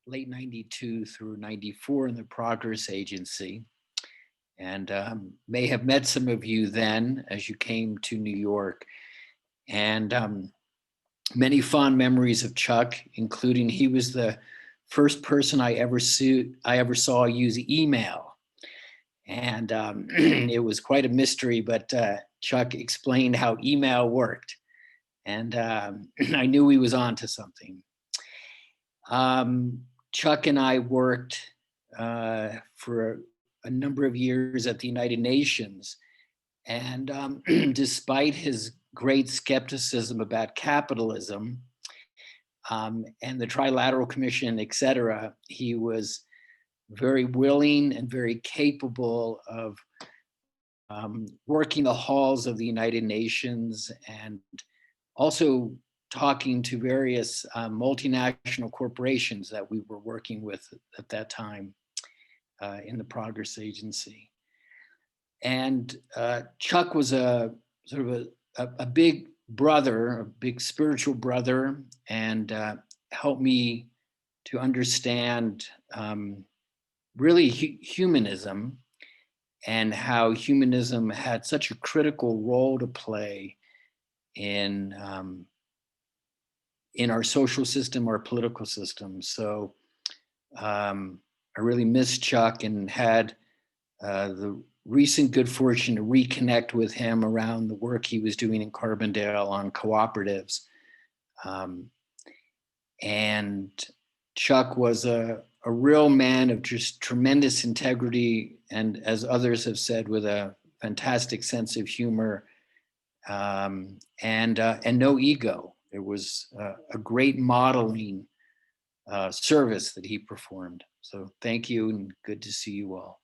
late 92 through 94 in the Progress Agency. And may have met some of you then as you came to New York. And many fond memories of Chuck, including he was the first person I ever saw use email. And it was quite a mystery, but Chuck explained how email worked. And I knew he was onto something. Chuck and I worked for a number of years at the United Nations. And despite his great skepticism about capitalism and the Trilateral Commission, et cetera, he was very willing and very capable of working the halls of the United Nations and also talking to various multinational corporations that we were working with at that time in the Progress Agency. And Chuck was a sort of a big brother, a big spiritual brother, and helped me to understand really humanism and how humanism had such a critical role to play in our social system, our political system. So I really miss Chuck and had the recent good fortune to reconnect with him around the work he was doing in Carbondale on cooperatives. And Chuck was a real man of just tremendous integrity, and as others have said, with a fantastic sense of humor and no ego. It was a great modeling service that he performed. So thank you and good to see you all.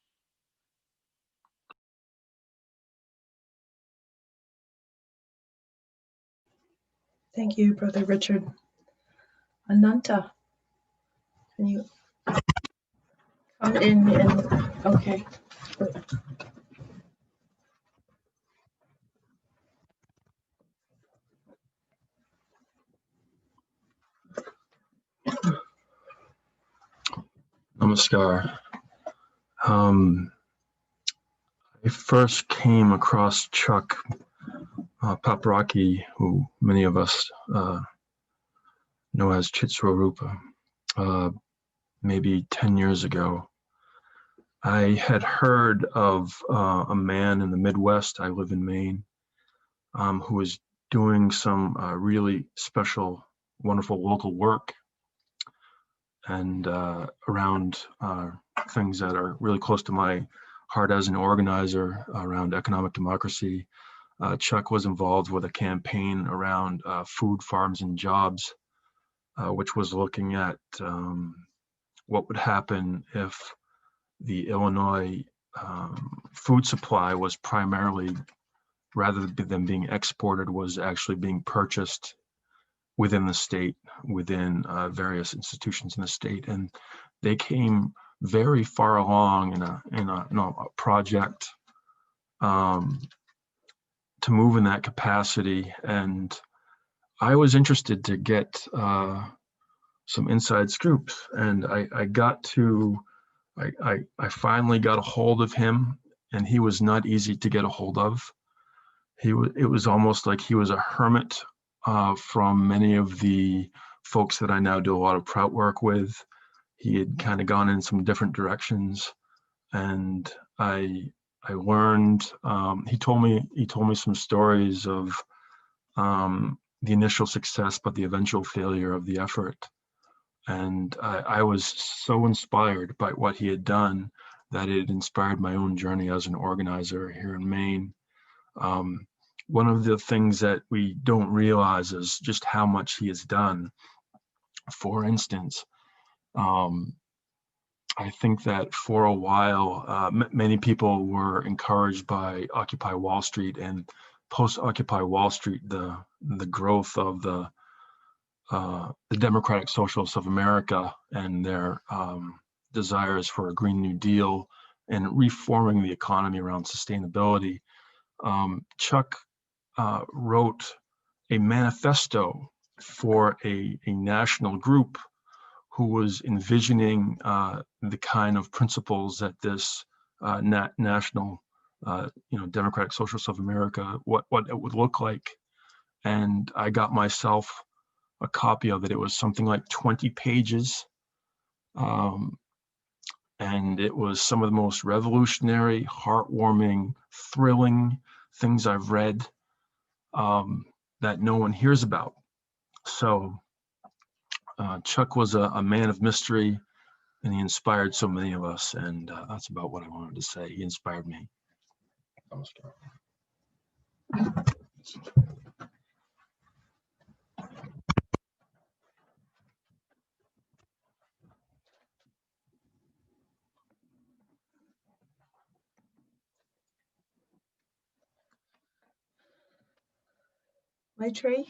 Thank you, Brother Richard. Ananta, can you come in and, okay. Namaskar. I first came across Chuck Paprocki, who many of us know as Citsvarupa, maybe 10 years ago. I had heard of a man in the Midwest, I live in Maine, who was doing some really special, wonderful local work and around things that are really close to my heart as an organizer around economic democracy. Chuck was involved with a campaign around food, farms, and jobs, which was looking at what would happen if the Illinois food supply was primarily, rather than being exported, was actually being purchased within the state, within various institutions in the state. And they came very far along in a project to move in that capacity. And I was interested to get some inside scoops. And I finally got a hold of him, and he was not easy to get a hold of. It was almost like he was a hermit from many of the folks that I now do a lot of trout work with. He had kind of gone in some different directions, and I learned. He told me some stories of the initial success, but the eventual failure of the effort. And I was so inspired by what he had done that it inspired my own journey as an organizer here in Maine. One of the things that we don't realize is just how much he has done. For instance, I think that for a while, many people were encouraged by Occupy Wall Street, and post-Occupy Wall Street, the growth of the Democratic Socialists of America and their desires for a Green New Deal and reforming the economy around sustainability. Chuck wrote a manifesto for a national group who was envisioning the kind of principles that this national, Democratic Socialists of America, what it would look like. And I got myself a copy of it. It was something like 20 pages. And it was some of the most revolutionary, heartwarming, thrilling things I've read that no one hears about. So Chuck was a man of mystery, and he inspired so many of us. And that's about what I wanted to say. He inspired me. Maitri?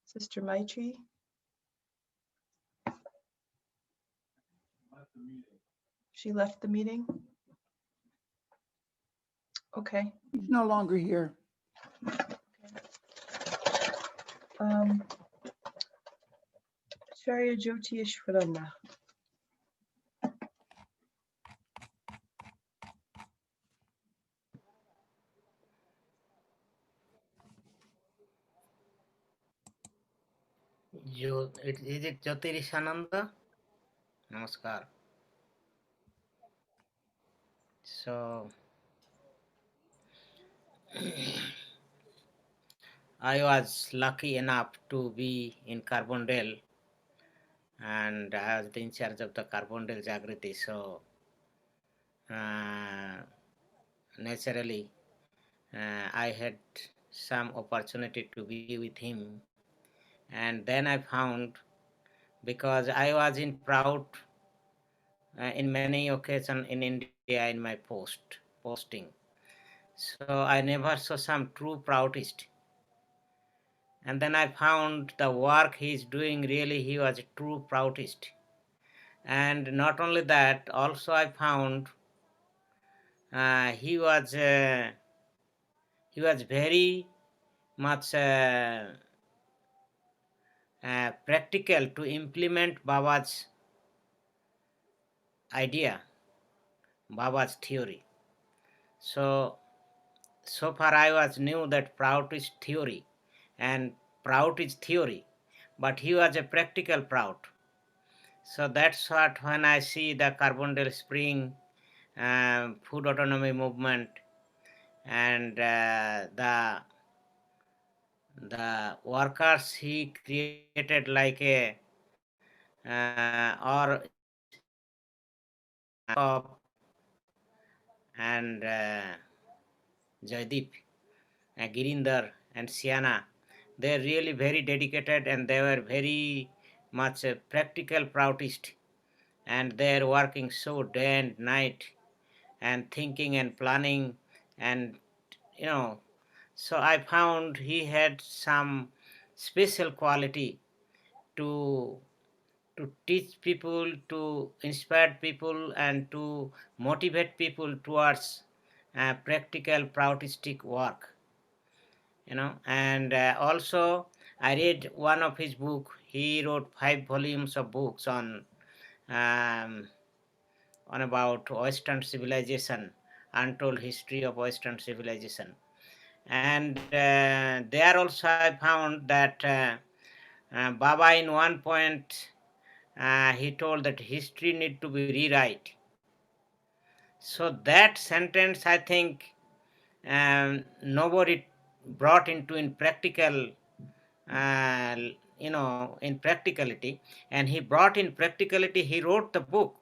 Sister Maitri? She left the meeting? Okay. He's no longer here. Acharya Jyoti Shraddha. Is it Jyotirishananda? Namaskar. So, I was lucky enough to be in Carbondale, and I was in charge of the Carbondale Jagriti. So, naturally, I had some opportunity to be with him. And then I found, because I was in proud in many occasions in India in my posting. So I never saw some true proudist. And then I found the work he's doing, really he was a true proudist. And not only that, also I found he was very much practical to implement Baba's idea, Baba's theory. So far I was knew that Prout is theory and Prout is theory, but he was a practical Prout. So that's what when I see the Carbondale Spring food autonomy movement and the workers he created like a or and Jaideep, Girinder and Siana, they're really very dedicated and they were very much a practical Proutist, and they're working so day and night and thinking and planning, and so I found he had some special quality to teach people, to inspire people, and to motivate people towards practical Proutistic work. And also I read one of his book. He wrote 5 volumes of books on about Western civilization, Untold History of Western Civilization. And there also I found that Baba in one point he told that history need to be rewrite. So that sentence I think nobody brought into in practical in practicality, and he brought in practicality. He wrote the book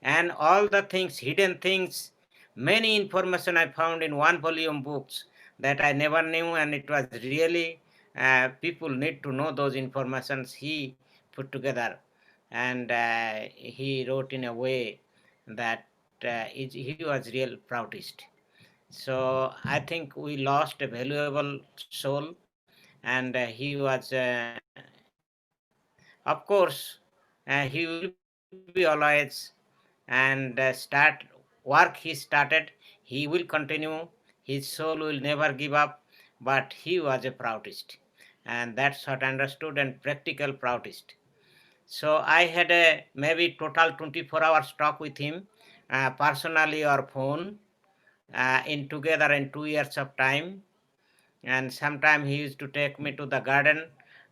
and all the things, hidden things, many information I found in 1 volume books that I never knew, and it was really people need to know those informations he put together. And he wrote in a way that he was real Proutist. So I think we lost a valuable soul, and he was of course he will be always and start work he started, he will continue, his soul will never give up, but he was a Proutist, and that's what I understood, and practical Proutist. So I had a maybe total 24 hours talk with him personally or phone in together in 2 years of time. And sometime he used to take me to the garden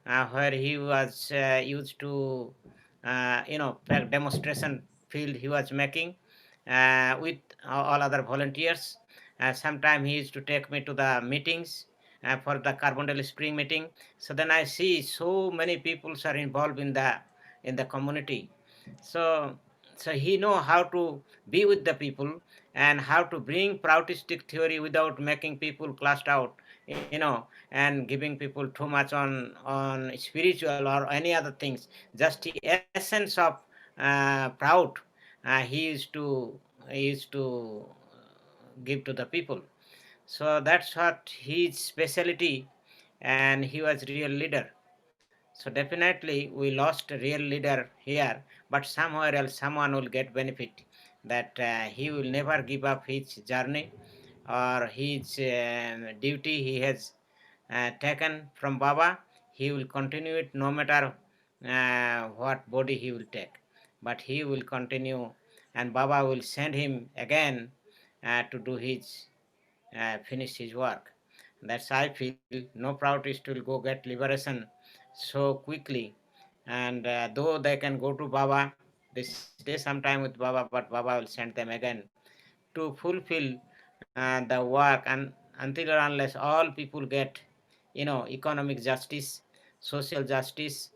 where he was used to demonstration field he was making with all other volunteers. Sometime he used to take me to the meetings for the Carbondale Spring meeting. So then I see so many people are involved in the community. So he know how to be with the people and how to bring Proutistic theory without making people classed out, and giving people too much on spiritual or any other things. Just the essence of Prout he used to give to the people. So that's what his specialty, and he was real leader. So definitely we lost a real leader here, but somewhere else someone will get benefit, that he will never give up his journey or his duty he has taken from Baba. He will continue it no matter what body he will take, but he will continue, and Baba will send him again to do his finish his work. That's I feel. No Proutist will go get liberation so quickly, and though they can go to Baba, they stay sometime with Baba, but Baba will send them again to fulfill the work, and until or unless all people get economic justice, social justice,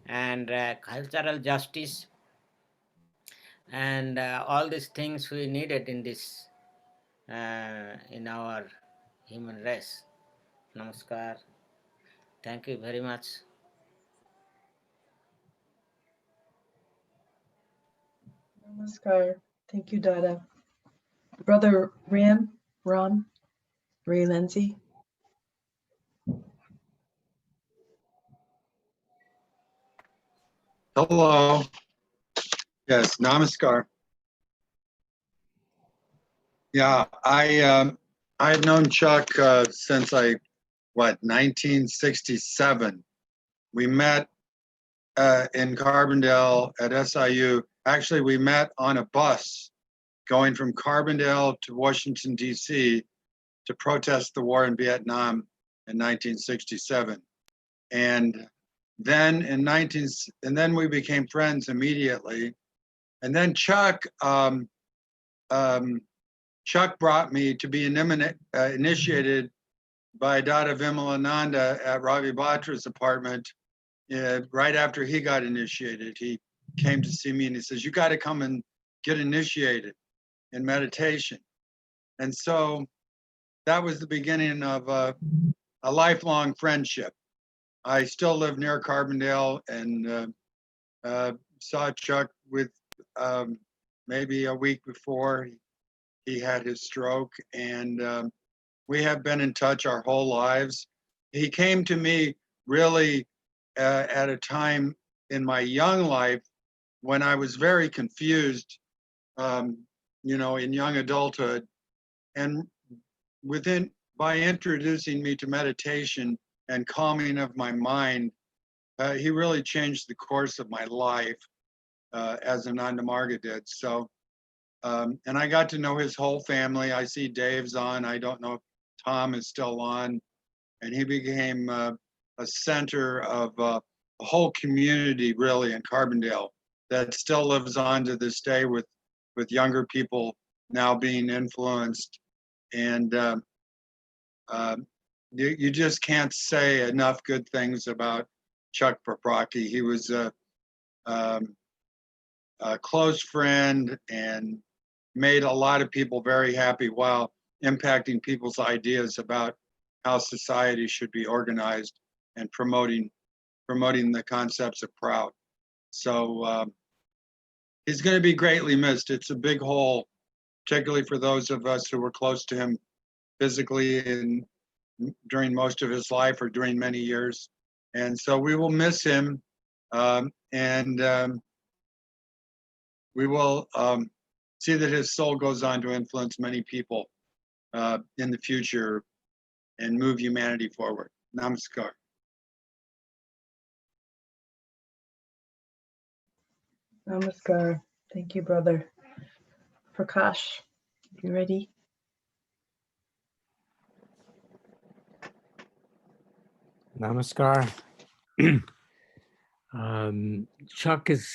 and cultural justice, and all these things we needed in this in our human race. Namaskar. Thank you very much. Namaskar. Thank you, Dada. Brother Ram, Ray Lindsay. Hello. Yes, namaskar. Yeah, I've known Chuck since 1967. We met in Carbondale at SIU. Actually, we met on a bus going from Carbondale to Washington, D.C. to protest the war in Vietnam in 1967. And then and then we became friends immediately. And then Chuck brought me to be initiated by Dada Vimalananda at Ravi Batra's apartment right after he got initiated. He came to see me and he says, "You got to come and get initiated in meditation." And so that was the beginning of a lifelong friendship. I still live near Carbondale and saw Chuck with maybe a week before he had his stroke, and we have been in touch our whole lives. He came to me really at a time in my young life when I was very confused, in young adulthood, and by introducing me to meditation and calming of my mind, he really changed the course of my life as Ananda Marga did. So, and I got to know his whole family. I see Dave's on. I don't know if Tom is still on. And he became a center of a whole community, really, in Carbondale that still lives on to this day with younger people now being influenced. And you just can't say enough good things about Chuck Paprocki. He was a close friend and made a lot of people very happy while impacting people's ideas about how society should be organized and promoting the concepts of proud. So he's going to be greatly missed. It's a big hole, particularly for those of us who were close to him physically and during most of his life or during many years. And so we will miss him, and we will see that his soul goes on to influence many people in the future and move humanity forward. Namaskar. Namaskar. Thank you, brother. Prakash, you ready? Namaskar. Chuck has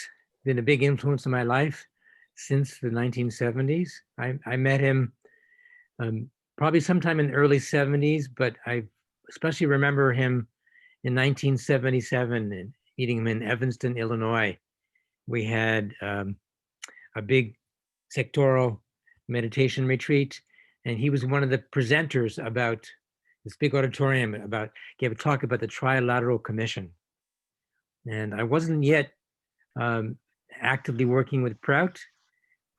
been a big influence in my life since the 1970s. I met him probably sometime in the early 70s, but I especially remember him in 1977 and meeting him in Evanston, Illinois. We had a big sectoral meditation retreat, and he was one of the presenters about this big auditorium gave a talk about the Trilateral Commission. And I wasn't yet actively working with Prout,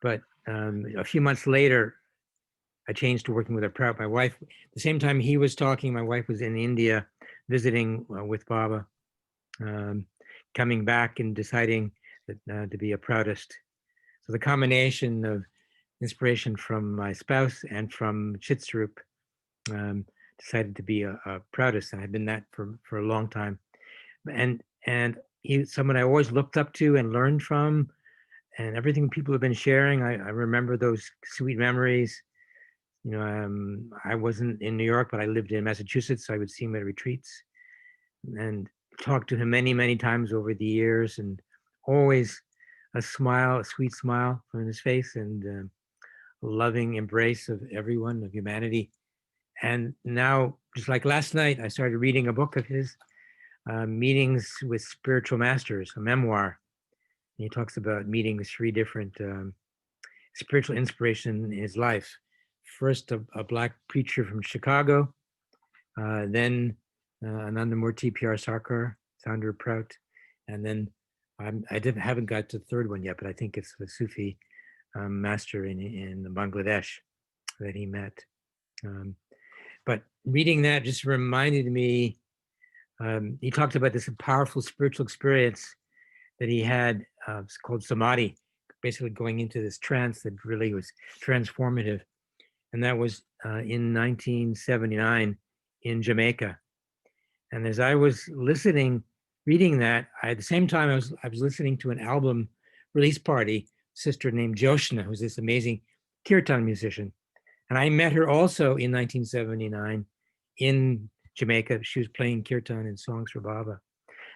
but a few months later, I changed to working with a Prout. My wife, the same time he was talking, my wife was in India visiting with Baba, coming back and deciding that, to be a Proutist. So the combination of inspiration from my spouse and from Citsvarupa, decided to be a Proutist, and I've been that for a long time. And he's someone I always looked up to and learned from, and everything people have been sharing, I remember those sweet memories. I wasn't in New York, but I lived in Massachusetts, so I would see him at retreats and talked to him many, many times over the years, and always a smile, a sweet smile on his face, and a loving embrace of everyone, of humanity. And now, just like last night, I started reading a book of his, Meetings with Spiritual Masters, a memoir. And he talks about meeting with 3 different spiritual inspiration in his life. First, a Black preacher from Chicago, then Anandamurti P.R. Sarkar, founder of Prout, and then I haven't got to the 3rd one yet, but I think it's the Sufi master in Bangladesh that he met. But reading that just reminded me, he talked about this powerful spiritual experience that he had, it's called samadhi, basically going into this trance that really was transformative. And that was in 1979 in Jamaica. And as I was reading that, at the same time I was listening to an album release party, sister named Joshna, who's this amazing kirtan musician. And I met her also in 1979 in Jamaica. She was playing kirtan and songs for Baba.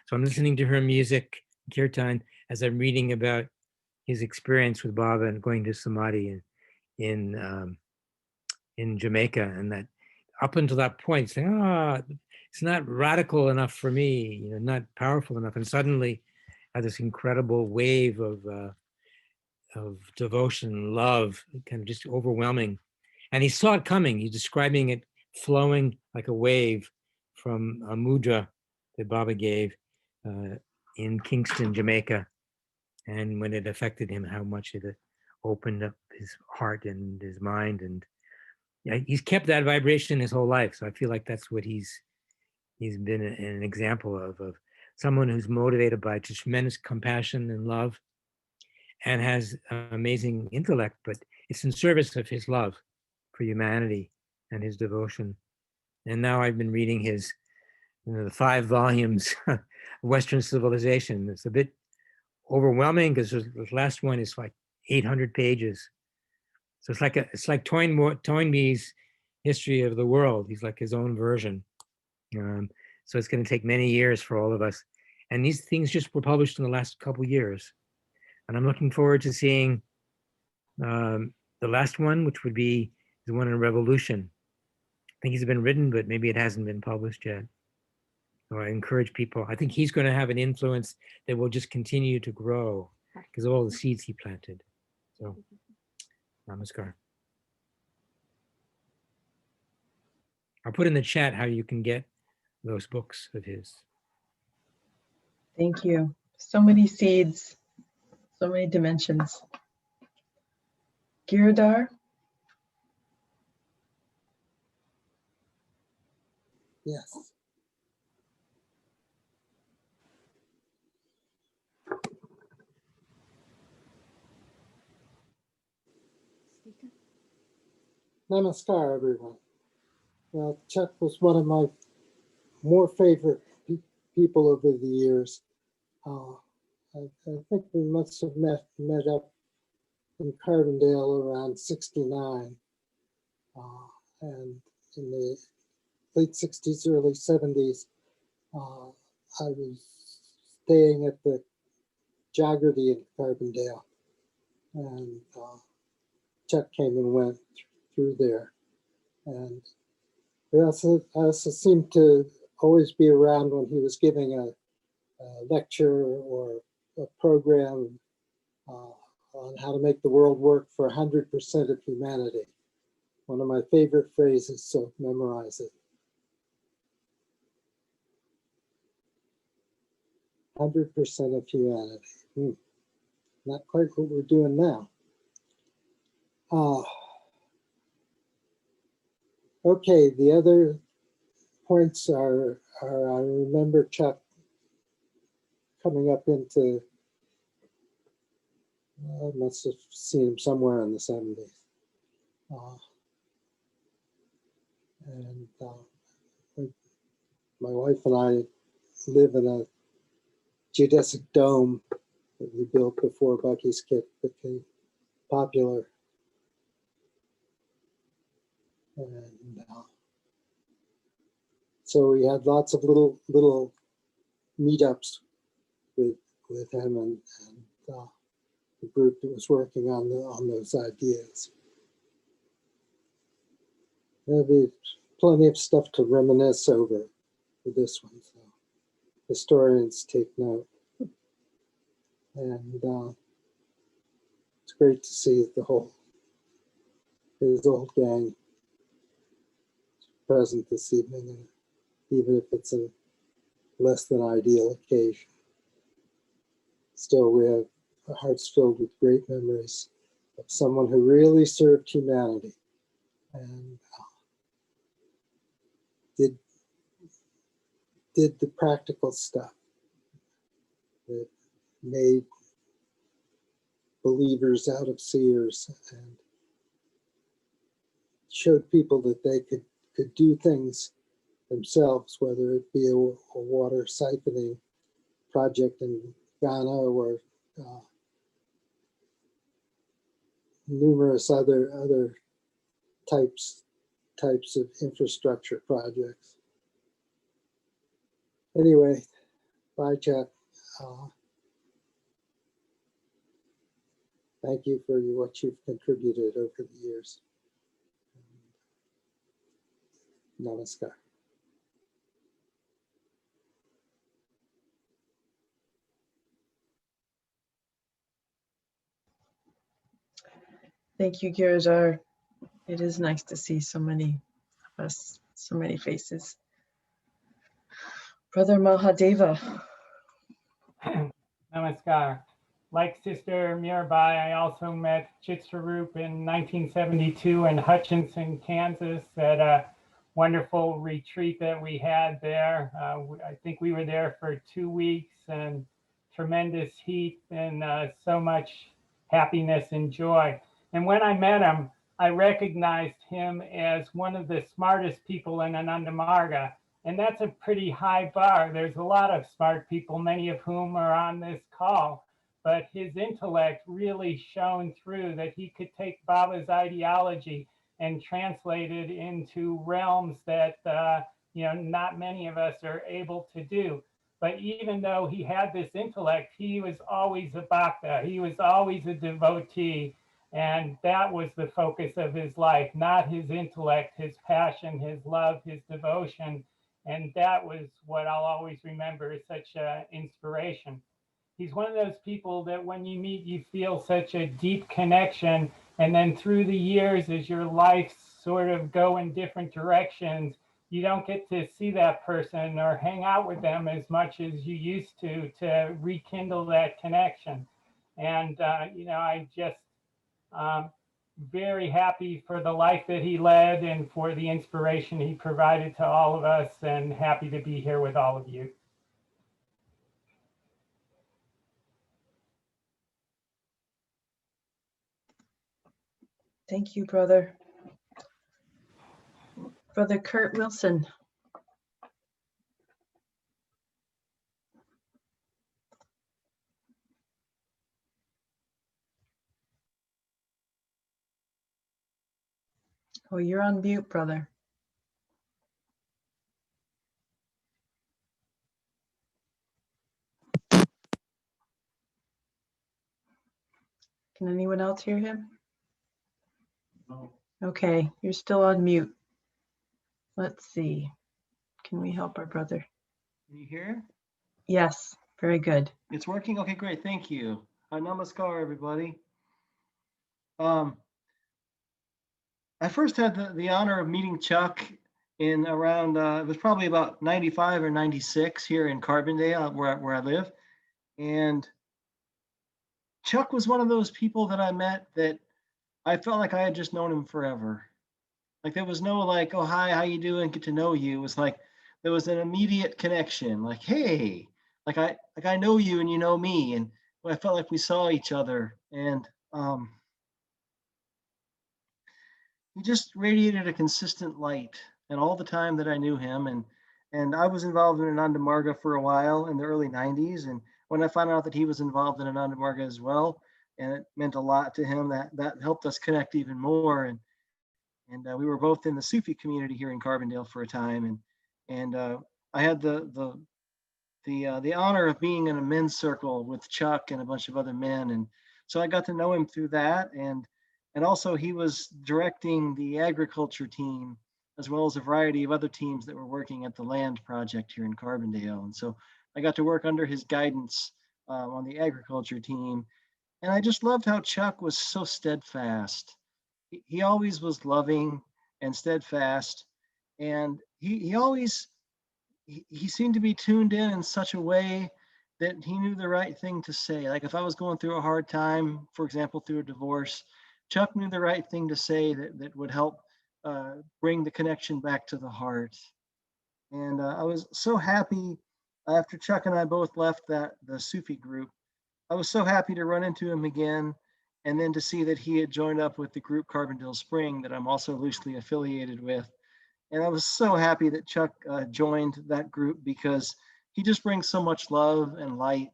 So I'm listening to her music, kirtan, as I'm reading about his experience with Baba and going to Samadhi in Jamaica. And that up until that point, saying, it's not radical enough for me, not powerful enough. And suddenly I had this incredible wave of devotion, love, kind of just overwhelming. And he saw it coming. He's describing it flowing like a wave from a mudra that Baba gave in Kingston, Jamaica. And when it affected him, how much it opened up his heart and his mind. And he's kept that vibration his whole life. So I feel like that's what he's been an example of someone who's motivated by tremendous compassion and love and has amazing intellect, but it's in service of his love for humanity and his devotion. And now I've been reading his the 5 volumes of Western Civilization. It's a bit overwhelming because the last one is like 800 pages. So it's like Toynbee's History of the World. He's like his own version. So it's going to take many years for all of us. And these things just were published in the last couple of years. And I'm looking forward to seeing the last one, which would be the one on revolution. I think it's been written, but maybe it hasn't been published yet. So I encourage people. I think he's going to have an influence that will just continue to grow because of all the seeds he planted. So, namaskar. I'll put in the chat how you can get those books of his. Thank you. So many seeds, so many dimensions. Giridhar? Yes. Namaskar, everyone. Well, Chuck was one of my more favorite people over the years. I think we must have met up in Carbondale around 69. And in the late 60s, early 70s, I was staying at the Jagrati in Carbondale. And Chuck came and went through there. And I also seemed to always be around when he was giving a lecture or a program on how to make the world work for 100% of humanity. One of my favorite phrases, so memorize it. 100% of humanity. Not quite what we're doing now. Okay, the other points are I remember Chuck coming up into, I must have seen him somewhere in the 70s. My wife and I live in a geodesic dome that we built before Bucky's Kit became popular. And so we had lots of little meetups with him and the group that was working on those ideas. There'll be plenty of stuff to reminisce over for this one, so historians take note. And it's great to see his old gang present this evening, and even if it's a less than ideal occasion. Still, we have our hearts filled with great memories of someone who really served humanity and did the practical stuff that made believers out of seers and showed people that they could do things themselves, whether it be a water siphoning project in Ghana or numerous other types of infrastructure projects. Anyway, bye, Chuck. Thank you for what you've contributed over the years. Namaskar. Thank you, Girizar. It is nice to see so many of us, so many faces. Brother Mahadeva. Namaskar. Like Sister Mirabai, I also met Citsvarupa in 1972 in Hutchinson, Kansas at a wonderful retreat that we had there. I think we were there for 2 weeks and tremendous heat and so much happiness and joy. And when I met him, I recognized him as one of the smartest people in Ananda Marga. And that's a pretty high bar. There's a lot of smart people, many of whom are on this call, but his intellect really shone through that he could take Baba's ideology and translate it into realms that not many of us are able to do. But even though he had this intellect, he was always a bhakta. He was always a devotee. And that was the focus of his life, not his intellect, his passion, his love, his devotion. And that was what I'll always remember as such an inspiration. He's one of those people that when you meet, you feel such a deep connection. And then through the years, as your life sort of go in different directions, you don't get to see that person or hang out with them as much as you used to rekindle that connection. And, I just very happy for the life that he led and for the inspiration he provided to all of us, and happy to be here with all of you. Thank you, brother. Brother Kurt Wilson. Oh, you're on mute, brother. Can anyone else hear him? No. Okay, you're still on mute. Let's see. Can we help our brother? Can you hear? Yes, very good. It's working? Okay, great. Thank you. Namaskar, everybody. I first had the honor of meeting Chuck in around, it was probably about 95 or 96 here in Carbondale, where I live. And Chuck was one of those people that I met that I felt like I had just known him forever. Like there was no like, oh, hi, how you doing? Get to know you. It was like, there was an immediate connection. Like, hey, like I know you and you know me. And I felt like we saw each other. And he just radiated a consistent light. And all the time that I knew him, and I was involved in Ananda Marga for a while in the early 90s. And when I found out that he was involved in Ananda Marga as well, and it meant a lot to him, that helped us connect even more. And we were both in the Sufi community here in Carbondale for a time. And I had the honor of being in a men's circle with Chuck and a bunch of other men. And so I got to know him through that. And also he was directing the agriculture team, as well as a variety of other teams that were working at the land project here in Carbondale. And so I got to work under his guidance on the agriculture team. And I just loved how Chuck was so steadfast. He always was loving and steadfast. And he always seemed to be tuned in such a way that he knew the right thing to say. Like if I was going through a hard time, for example, through a divorce, Chuck knew the right thing to say that would help bring the connection back to the heart. And I was so happy after Chuck and I both left the Sufi group. I was so happy to run into him again And then to see that he had joined up with the group Carbondale Spring that I'm also loosely affiliated with. And I was so happy that Chuck joined that group, because he just brings so much love and light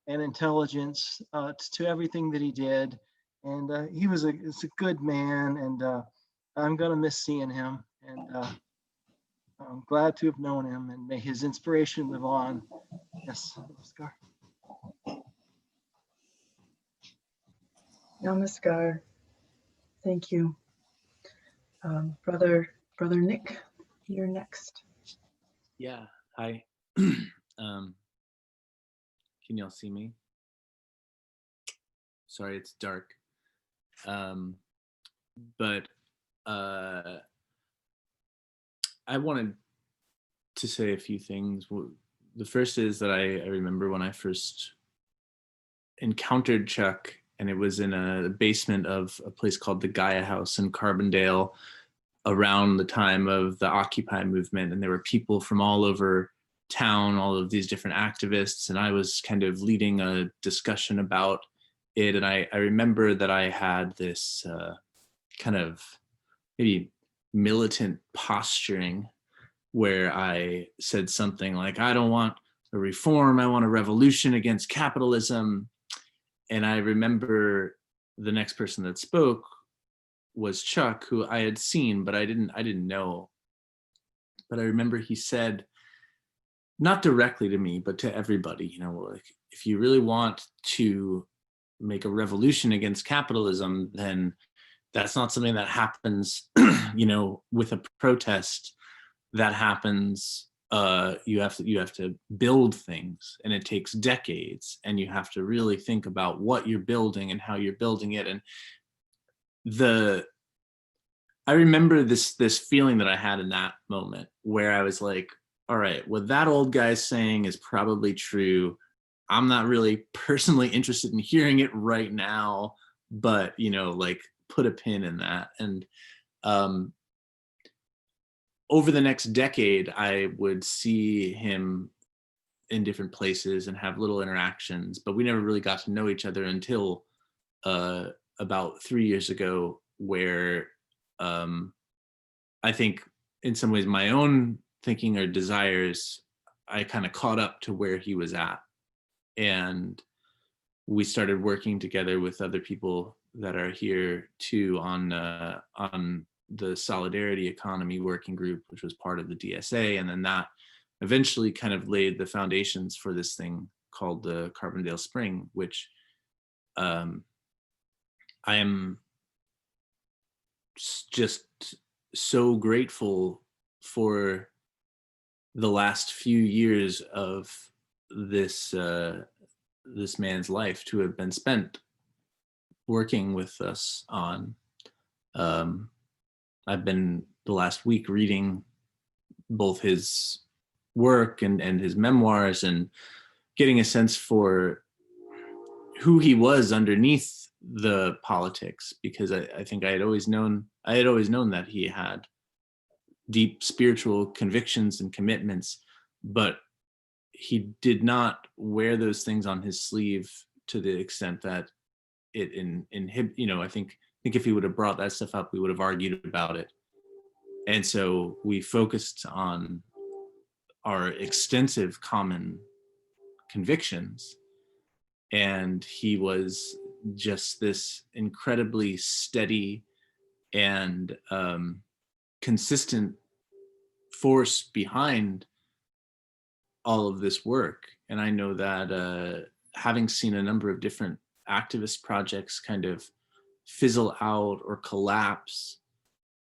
and intelligence to everything that he did. And he was a good man, and I'm gonna miss seeing him. And I'm glad to have known him, and may his inspiration live on. Yes, Namaskar. Namaskar. Thank you. Brother Nick, you're next. Yeah, hi. Can y'all see me? Sorry, it's dark. But I wanted to say a few things. The first is that I remember when I first encountered Chuck, and it was in a basement of a place called the Gaia House in Carbondale around the time of the Occupy movement. And there were people from all over town, all of these different activists, and I was kind of leading a discussion about it. And I remember that I had this kind of maybe militant posturing where I said something like, I don't want a reform, I want a revolution against capitalism. And I remember the next person that spoke was Chuck, who I had seen, but I didn't know. But I remember he said, not directly to me, but to everybody, you know, like, if you really want to make a revolution against capitalism, then that's not something that happens, you know, with a protest. That happens, you have to build things, and it takes decades, and you have to really think about what you're building and how you're building it. And I remember this feeling that I had in that moment, where I was like, all right, what that old guy's saying is probably true. I'm not really personally interested in hearing it right now, but, you know, like, put a pin in that. And over the next decade, I would see him in different places and have little interactions, but we never really got to know each other until about 3 years ago, where I think in some ways my own thinking or desires, I kind of caught up to where he was at. And we started working together with other people that are here too on the Solidarity Economy Working Group, which was part of the DSA. And then that eventually kind of laid the foundations for this thing called the Carbondale Spring, which I am just so grateful for the last few years of this this man's life to have been spent working with us on. I've been the last week reading both his work and his memoirs, and getting a sense for who he was underneath the politics, because I think I had always known that he had deep spiritual convictions and commitments, but he did not wear those things on his sleeve to the extent that it you know, I think if he would have brought that stuff up, we would have argued about it. And so we focused on our extensive common convictions, and he was just this incredibly steady and consistent force behind all of this work. And I know that having seen a number of different activist projects kind of fizzle out or collapse,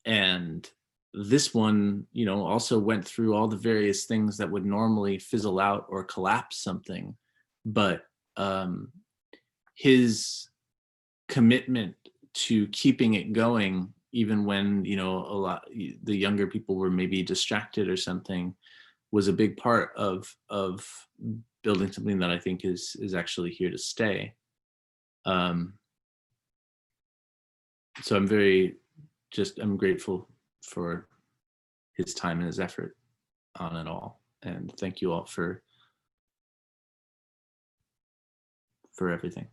and this one, you know, also went through all the various things that would normally fizzle out or collapse something, but his commitment to keeping it going, even when, you know, the younger people were maybe distracted or something, was a big part of building something that I think is actually here to stay. So I'm grateful for his time and his effort on it all. And thank you all for everything.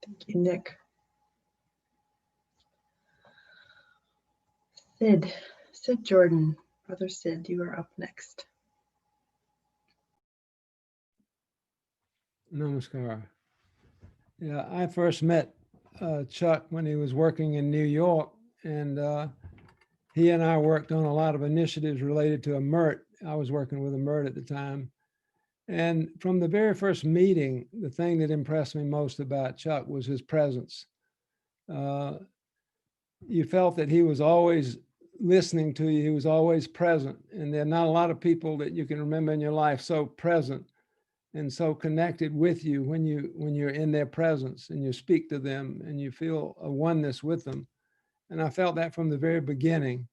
Thank you, Nick. Sid Jordan, Brother Sid, you are up next. Namaskar. Yeah, I first met Chuck when he was working in New York, and he and I worked on a lot of initiatives related to a MERT. I was working with a MERT at the time. And from the very first meeting, the thing that impressed me most about Chuck was his presence. You felt that he was always listening to you. He was always present. And there are not a lot of people that you can remember in your life so present and so connected with you when you're in their presence and you speak to them and you feel a oneness with them. And I felt that from the very beginning.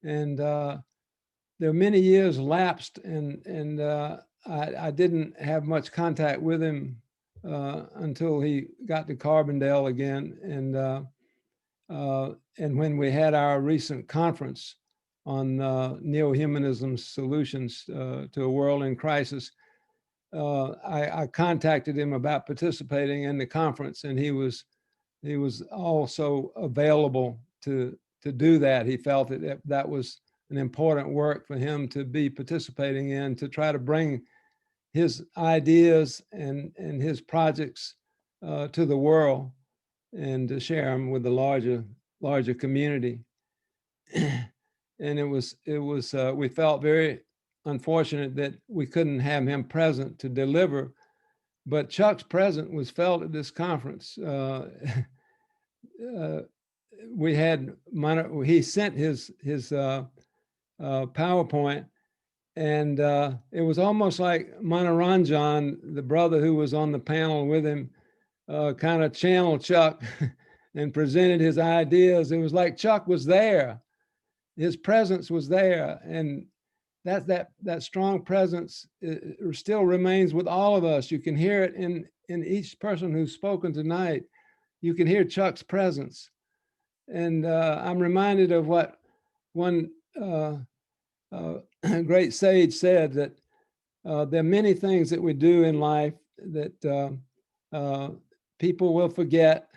And there were many years lapsed, and I didn't have much contact with him until he got to Carbondale again. And when we had our recent conference on neo-humanism solutions to a world in crisis, I contacted him about participating in the conference, and he was also available to do that. He felt that was an important work for him to be participating in, to try to bring his ideas and his projects to the world and to share them with the larger community. And we felt very unfortunate that we couldn't have him present to deliver, but Chuck's presence was felt at this conference. He sent his PowerPoint, and it was almost like Manoranjan, the brother who was on the panel with him, kind of channeled Chuck and presented his ideas. It was like Chuck was there. His presence was there, and that strong presence still remains with all of us. You can hear it in each person who's spoken tonight. You can hear Chuck's presence. And I'm reminded of what one great sage said, that there are many things that we do in life that people will forget,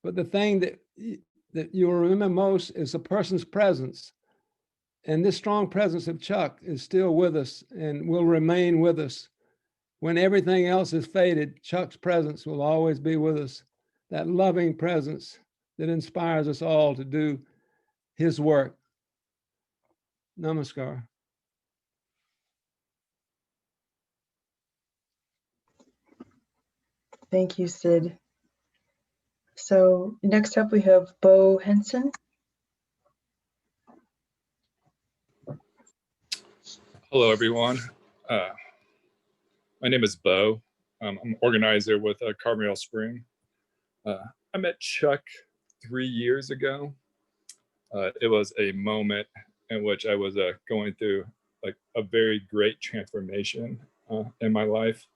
but the thing that you will remember most is a person's presence. And this strong presence of Chuck is still with us and will remain with us. When everything else is faded, Chuck's presence will always be with us. That loving presence that inspires us all to do his work. Namaskar. Thank you, Sid. So next up we have Bo Henson. Hello, everyone. My name is Bo. I'm an organizer with Carbondale Spring. I met Chuck 3 years ago. It was a moment in which I was going through like a very great transformation in my life.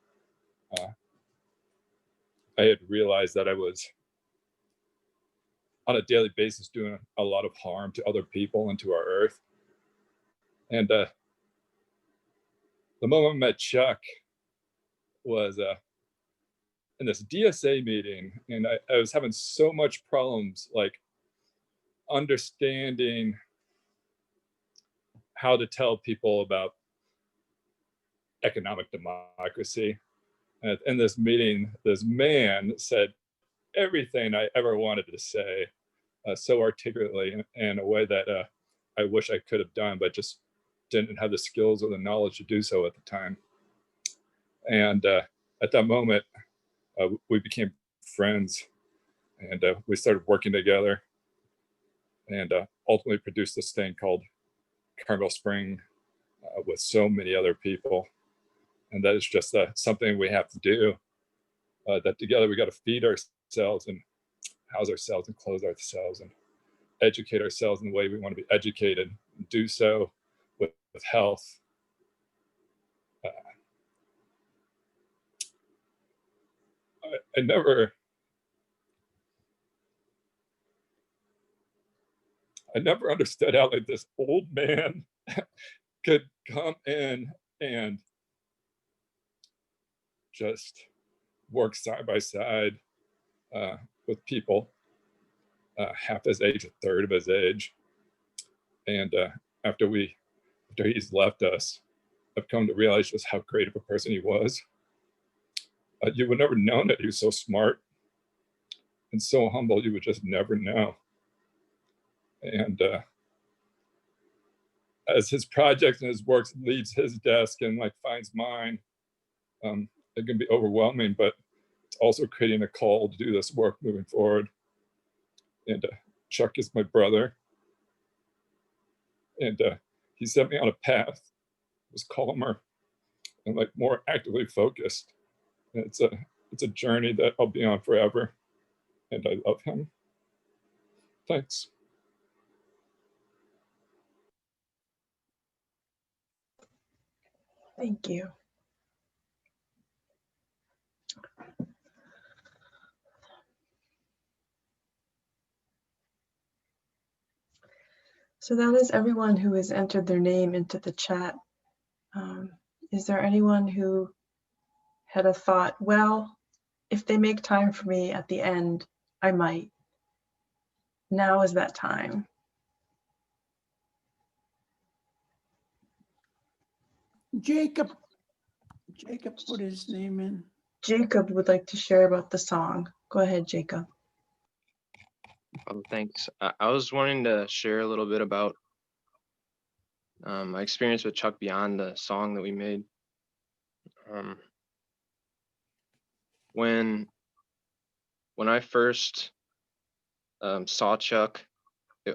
I had realized that I was on a daily basis doing a lot of harm to other people and to our earth. And the moment I met Chuck was in this DSA meeting, and I was having so much problems like understanding how to tell people about economic democracy. And in this meeting, this man said everything I ever wanted to say so articulately in a way that I wish I could have done, but just didn't have the skills or the knowledge to do so at the time. And at that moment, we became friends, and we started working together, and ultimately produced this thing called Carbondale Spring with so many other people. And that is just something we have to do, that together we got to feed ourselves and house ourselves and clothe ourselves and educate ourselves in the way we want to be educated, and do so with health. I never understood how like this old man could come in and just work side by side with people half his age, a third of his age. And after he's left us, I've come to realize just how great of a person he was. You would never know that he was so smart and so humble. You would just never know. And as his projects and his works leaves his desk and like finds mine, it can be overwhelming, but it's also creating a call to do this work moving forward. And Chuck is my brother. And he set me on a path, was calmer and like more actively focused. And it's a journey that I'll be on forever. And I love him. Thanks. Thank you. So that is everyone who has entered their name into the chat. Is there anyone who had a thought, well, if they make time for me at the end, I might. Now is that time. Jacob put his name in. Jacob would like to share about the song. Go ahead, Jacob. Thanks. I was wanting to share a little bit about my experience with Chuck beyond the song that we made. When I first saw Chuck,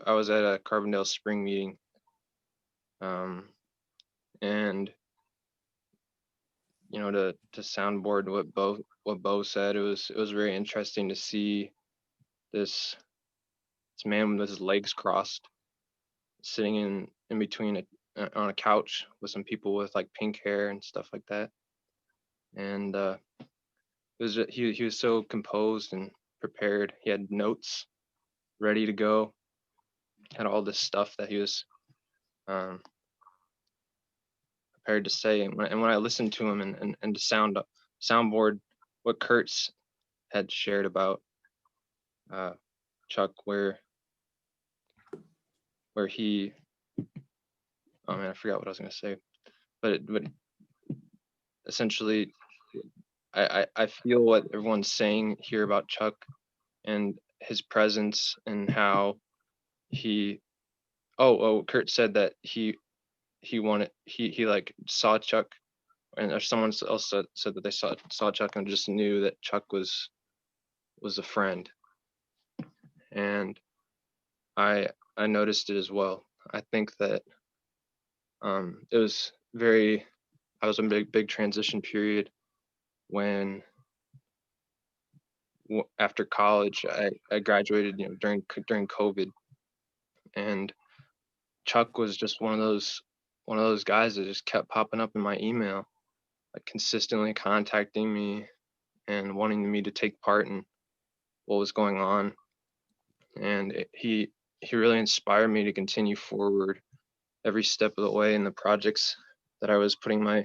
I was at a Carbondale spring meeting, and you know, to soundboard what Bo said, it was very interesting to see this man with his legs crossed, sitting in between on a couch with some people with like pink hair and stuff like that. And he was so composed and prepared. He had notes ready to go, had all this stuff that he was prepared to say. And when I listened to him and to soundboard what Kurtz had shared about Chuck, where he, oh man, I forgot what I was gonna say, but essentially, I feel what everyone's saying here about Chuck and his presence and how Kurt said that he like saw Chuck, and or someone else said that they saw Chuck and just knew that Chuck was a friend. And I noticed it as well. I think that it was I was in a big transition period when after college I graduated, you know, during COVID, and Chuck was just one of those guys that just kept popping up in my email, like consistently contacting me and wanting me to take part in what was going on. And he really inspired me to continue forward every step of the way in the projects that I was putting my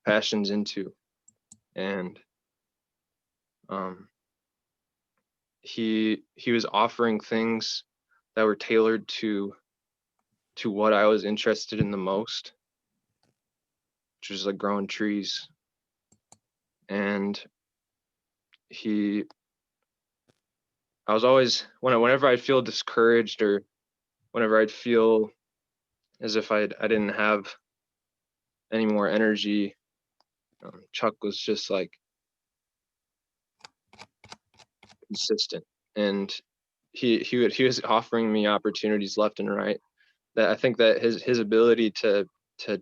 passions into. And he was offering things that were tailored to what I was interested in the most, which was like growing trees. And I was always, whenever I'd feel discouraged or whenever I'd feel as if I didn't have any more energy, Chuck was just like consistent, and he was offering me opportunities left and right. That I think that his ability to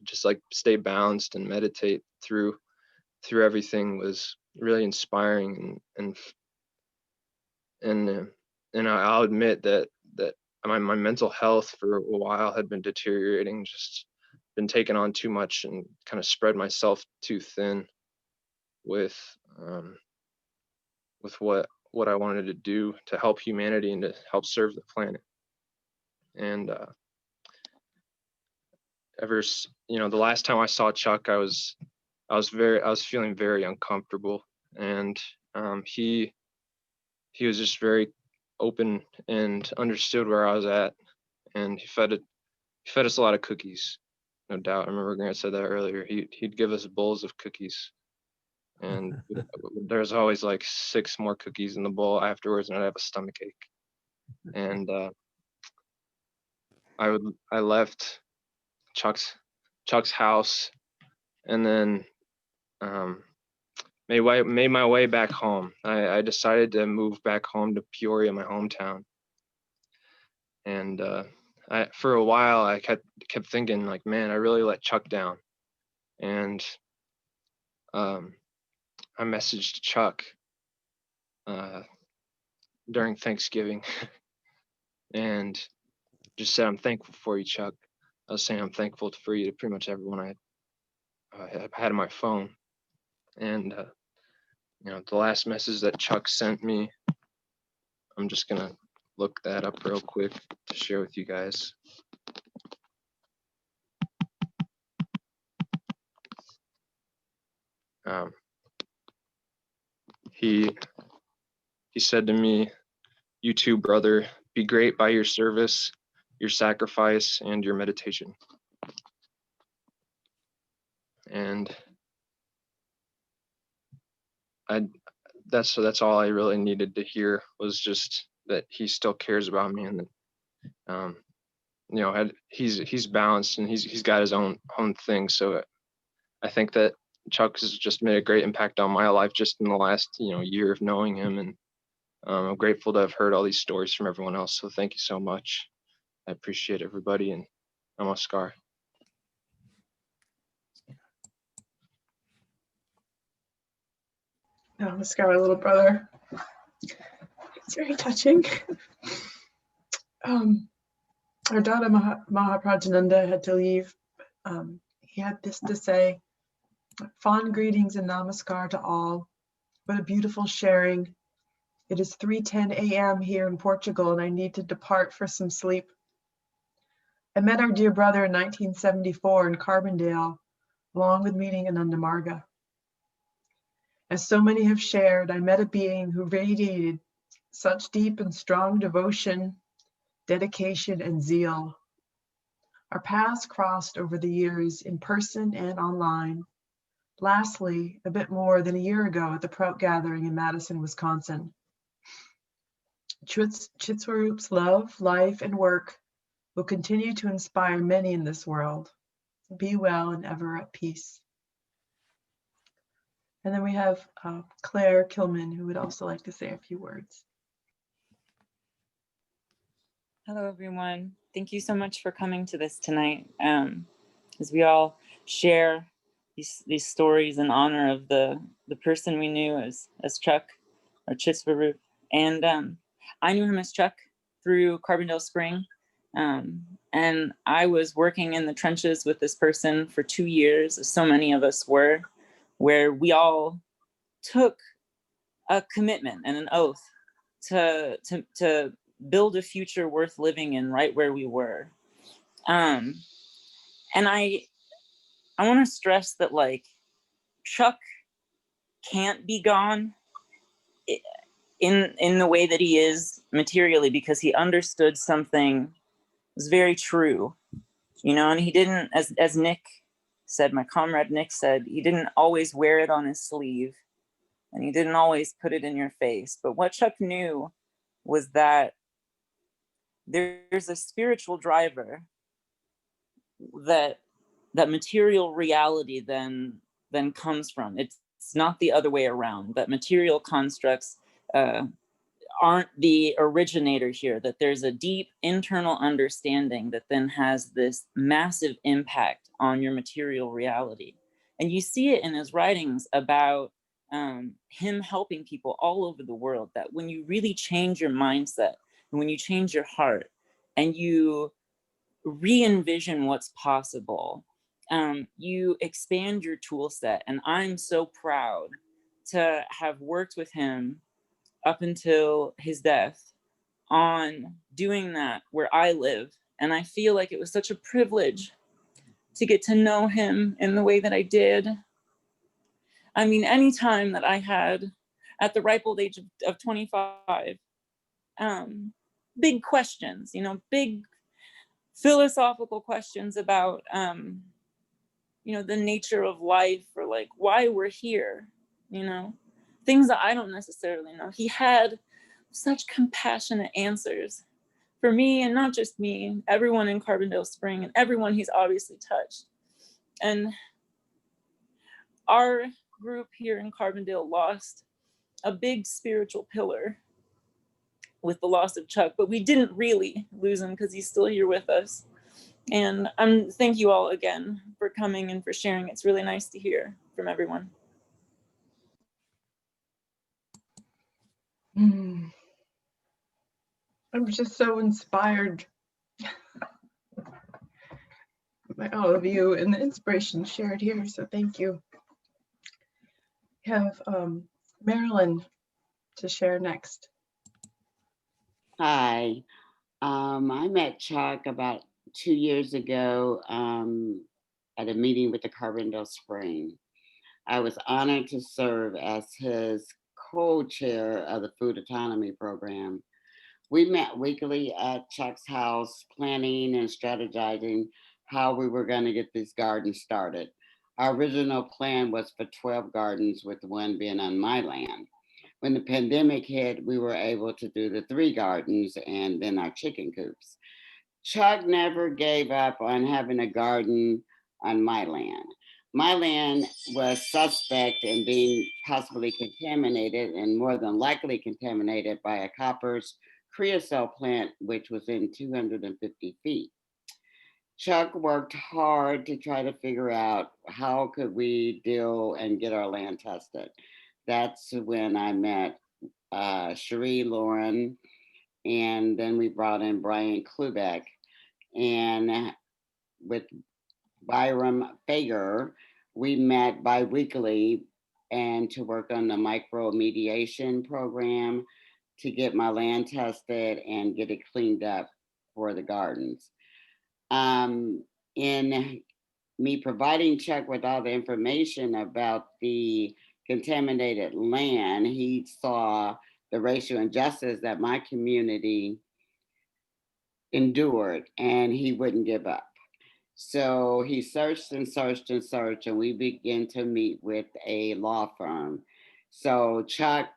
just like stay balanced and meditate through everything was really inspiring, and I'll admit that my mental health for a while had been deteriorating, just been taking on too much and kind of spread myself too thin with what I wanted to do to help humanity and to help serve the planet. And the last time I saw Chuck, I was feeling very uncomfortable, and he he was just very open and understood where I was at, and he fed us a lot of cookies, no doubt. I remember Grant said that earlier. He'd give us bowls of cookies, and there was always like 6 more cookies in the bowl afterwards, and I'd have a stomach ache. And I left Chuck's house, and then made my way back home. I decided to move back home to Peoria, my hometown. And for a while, I kept thinking, like, man, I really let Chuck down. And I messaged Chuck during Thanksgiving and just said, I'm thankful for you, Chuck. I was saying I'm thankful for you to pretty much everyone I had on my phone. And the last message that Chuck sent me, I'm just gonna look that up real quick to share with you guys. He said to me, "You too, brother. Be great by your service, your sacrifice, and your meditation." And that's all I really needed to hear, was just that he still cares about me, and that he's balanced, and he's got his own thing. So I think that Chuck has just made a great impact on my life just in the last year of knowing him, and I'm grateful to have heard all these stories from everyone else. So thank you so much. I appreciate everybody, and namaskar. Namaskar, my little brother. It's very touching. Our daughter Mahaprajnanda had to leave. He had this to say: fond greetings and namaskar to all. What a beautiful sharing. It is 3:10 a.m. here in Portugal, and I need to depart for some sleep. I met our dear brother in 1974 in Carbondale, along with meeting Ananda Marga. As so many have shared, I met a being who radiated such deep and strong devotion, dedication, and zeal. Our paths crossed over the years in person and online. Lastly, a bit more than a year ago at the Prout Gathering in Madison, Wisconsin. Citsvarupa's love, life, and work will continue to inspire many in this world. Be well and ever at peace. And then we have Claire Kilman, who would also like to say a few words. Hello, everyone. Thank you so much for coming to this tonight. As we all share these stories in honor of the person we knew as Chuck, or Citsvarupa. And I knew him as Chuck through Carbondale Spring. And I was working in the trenches with this person for 2 years, as so many of us were, where we all took a commitment and an oath to build a future worth living in right where we were. And I want to stress that, like, Chuck can't be gone in the way that he is materially, because he understood something was very true, and he didn't, as Nick said, my comrade Nick said, he didn't always wear it on his sleeve, and he didn't always put it in your face. But what Chuck knew was that there's a spiritual driver that material reality then comes from. It's not the other way around, that material constructs aren't the originator here, that there's a deep internal understanding that then has this massive impact on your material reality. And you see it in his writings about him helping people all over the world, that when you really change your mindset, and when you change your heart, and you re-envision what's possible, you expand your tool set. And I'm so proud to have worked with him up until his death on doing that where I live. And I feel like it was such a privilege to get to know him in the way that I did. I mean, anytime that I had at the ripe old age of 25. Big questions, you know, big philosophical questions about, you know, the nature of life, or like why we're here, you know, things that I don't necessarily know. He had such compassionate answers for me, and not just me, everyone in Carbondale Spring and everyone he's obviously touched. And our group here in Carbondale lost a big spiritual pillar with the loss of Chuck, but we didn't really lose him because he's still here with us. And thank you all again for coming and for sharing. It's really nice to hear from everyone. I'm just so inspired by all of you and the inspiration shared here, so thank you. We have Marilyn to share next. Hi, I met Chuck about 2 years ago at a meeting with the Carbondale Spring. I was honored to serve as his co-chair of the Food Autonomy Program. We met weekly at Chuck's house, planning and strategizing how we were going to get these gardens started. Our original plan was for 12 gardens, with one being on my land. When the pandemic hit, we were able to do the 3 gardens and then our chicken coops. Chuck never gave up on having a garden on my land. My land was suspect in being possibly contaminated, and more than likely contaminated by a copper's creosote plant, which was in 250 feet. Chuck worked hard to try to figure out how could we deal and get our land tested. That's when I met Cherie Lauren, and then we brought in Brian Klubeck, and with Byram Fager, we met bi-weekly and to work on the micro mediation program to get my land tested and get it cleaned up for the gardens. In me providing Chuck with all the information about the contaminated land, he saw the racial injustice that my community endured, and he wouldn't give up. So he searched and searched and searched, and we began to meet with a law firm. So Chuck's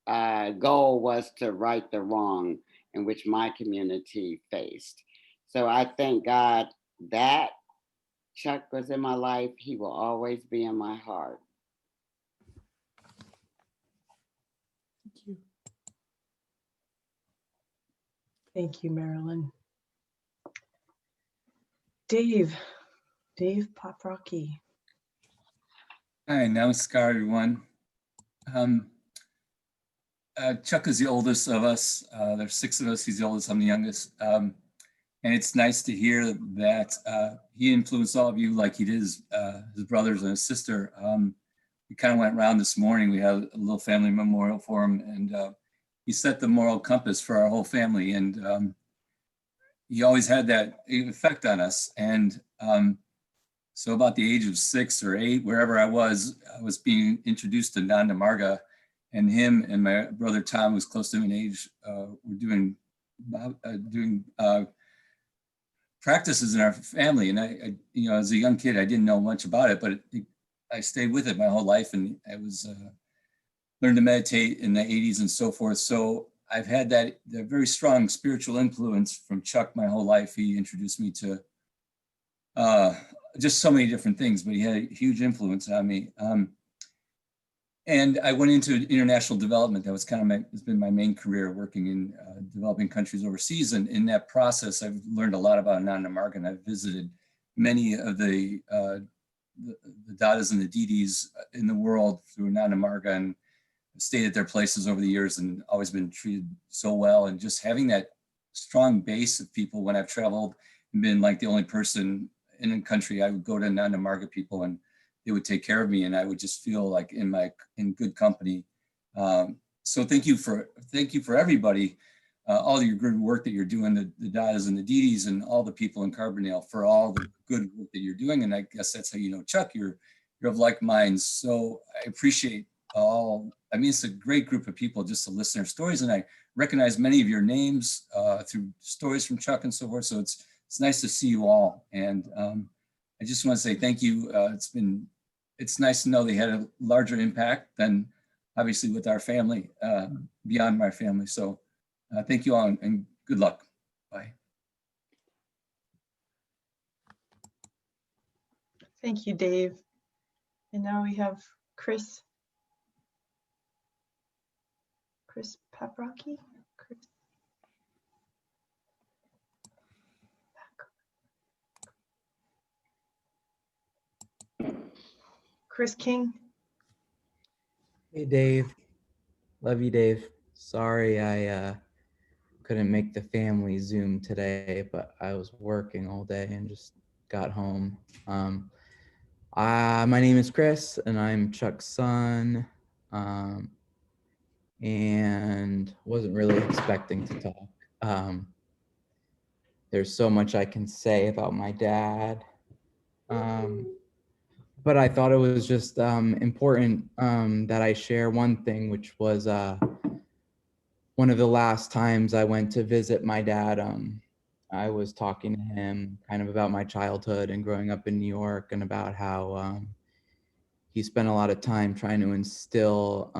goal was to right the wrong in which my community faced. So I thank God that Chuck was in my life. He will always be in my heart. Thank you. Thank you, Marilyn. Dave Paprocki. Hi, namaskar, everyone. Chuck is the oldest of us. There's 6 of us. He's the oldest. I'm the youngest. And it's nice to hear that he influenced all of you like he did his brothers and his sister. We kind of went around this morning. We had a little family memorial for him, and he set the moral compass for our whole family. And he always had that effect on us. And so about the age of 6 or 8, wherever I was being introduced to Nanda Marga, and him and my brother Tom, who's close to him in age, were doing practices in our family. And I, you know, as a young kid, I didn't know much about it, but I stayed with it my whole life, and I was learned to meditate in the 80s and so forth. So I've had that very strong spiritual influence from Chuck my whole life. He introduced me to just so many different things, but he had a huge influence on me. And I went into international development. That was kind of it's been my main career, working in developing countries overseas. And in that process, I've learned a lot about Nanda Marga, and I've visited many of the Dadas and the Didis in the world through Nanda Marga, and stayed at their places over the years and always been treated so well. And just having that strong base of people when I've traveled and been like the only person in a country, I would go to Nanda Marga people and they would take care of me, and I would just feel like in good company. So thank you for everybody, all your good work that you're doing, the Dadas and the Didis and all the people in Carbondale, for all the good work that you're doing. And I guess that's how you know Chuck, you're of like minds. So I appreciate all, I mean, it's a great group of people just to listen to their stories. And I recognize many of your names through stories from Chuck and so forth. So it's nice to see you all. And I just want to say thank you. It's nice to know they had a larger impact than obviously with our family, beyond my family. So thank you all and good luck. Bye. Thank you, Dave. And now we have Chris Paprocki. Chris King. Hey, Dave. Love you, Dave. Sorry I couldn't make the family Zoom today, but I was working all day and just got home. My name is Chris, and I'm Chuck's son, and wasn't really expecting to talk. There's so much I can say about my dad, but I thought it was just important that I share one thing, which was one of the last times I went to visit my dad. I was talking to him kind of about my childhood and growing up in New York, and about how he spent a lot of time trying to instill,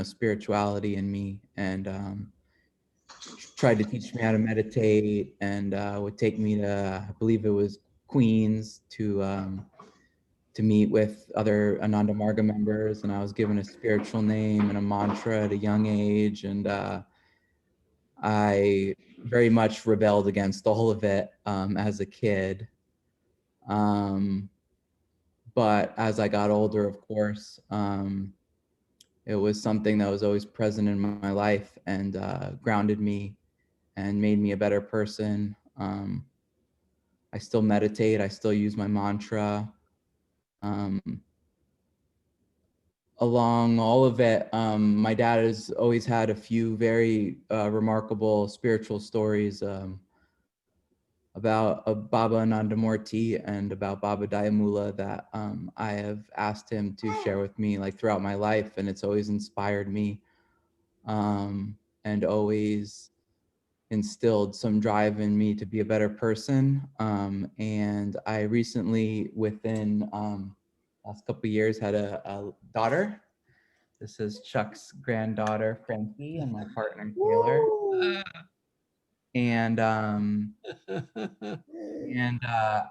spirituality in me, and tried to teach me how to meditate, and would take me to, I believe it was Queens, to meet with other Ananda Marga members, and I was given a spiritual name and a mantra at a young age, and I very much rebelled against all of it as a kid. But as I got older, of course, it was something that was always present in my life, and grounded me and made me a better person. I still meditate, I still use my mantra. Along all of it, my dad has always had a few very remarkable spiritual stories about Baba Anandamurti and about Baba Dayamula that I have asked him to share with me like throughout my life, and it's always inspired me and always instilled some drive in me to be a better person. And I recently, within last couple of years, had a daughter. This is Chuck's granddaughter, Frankie, and my partner, Taylor. And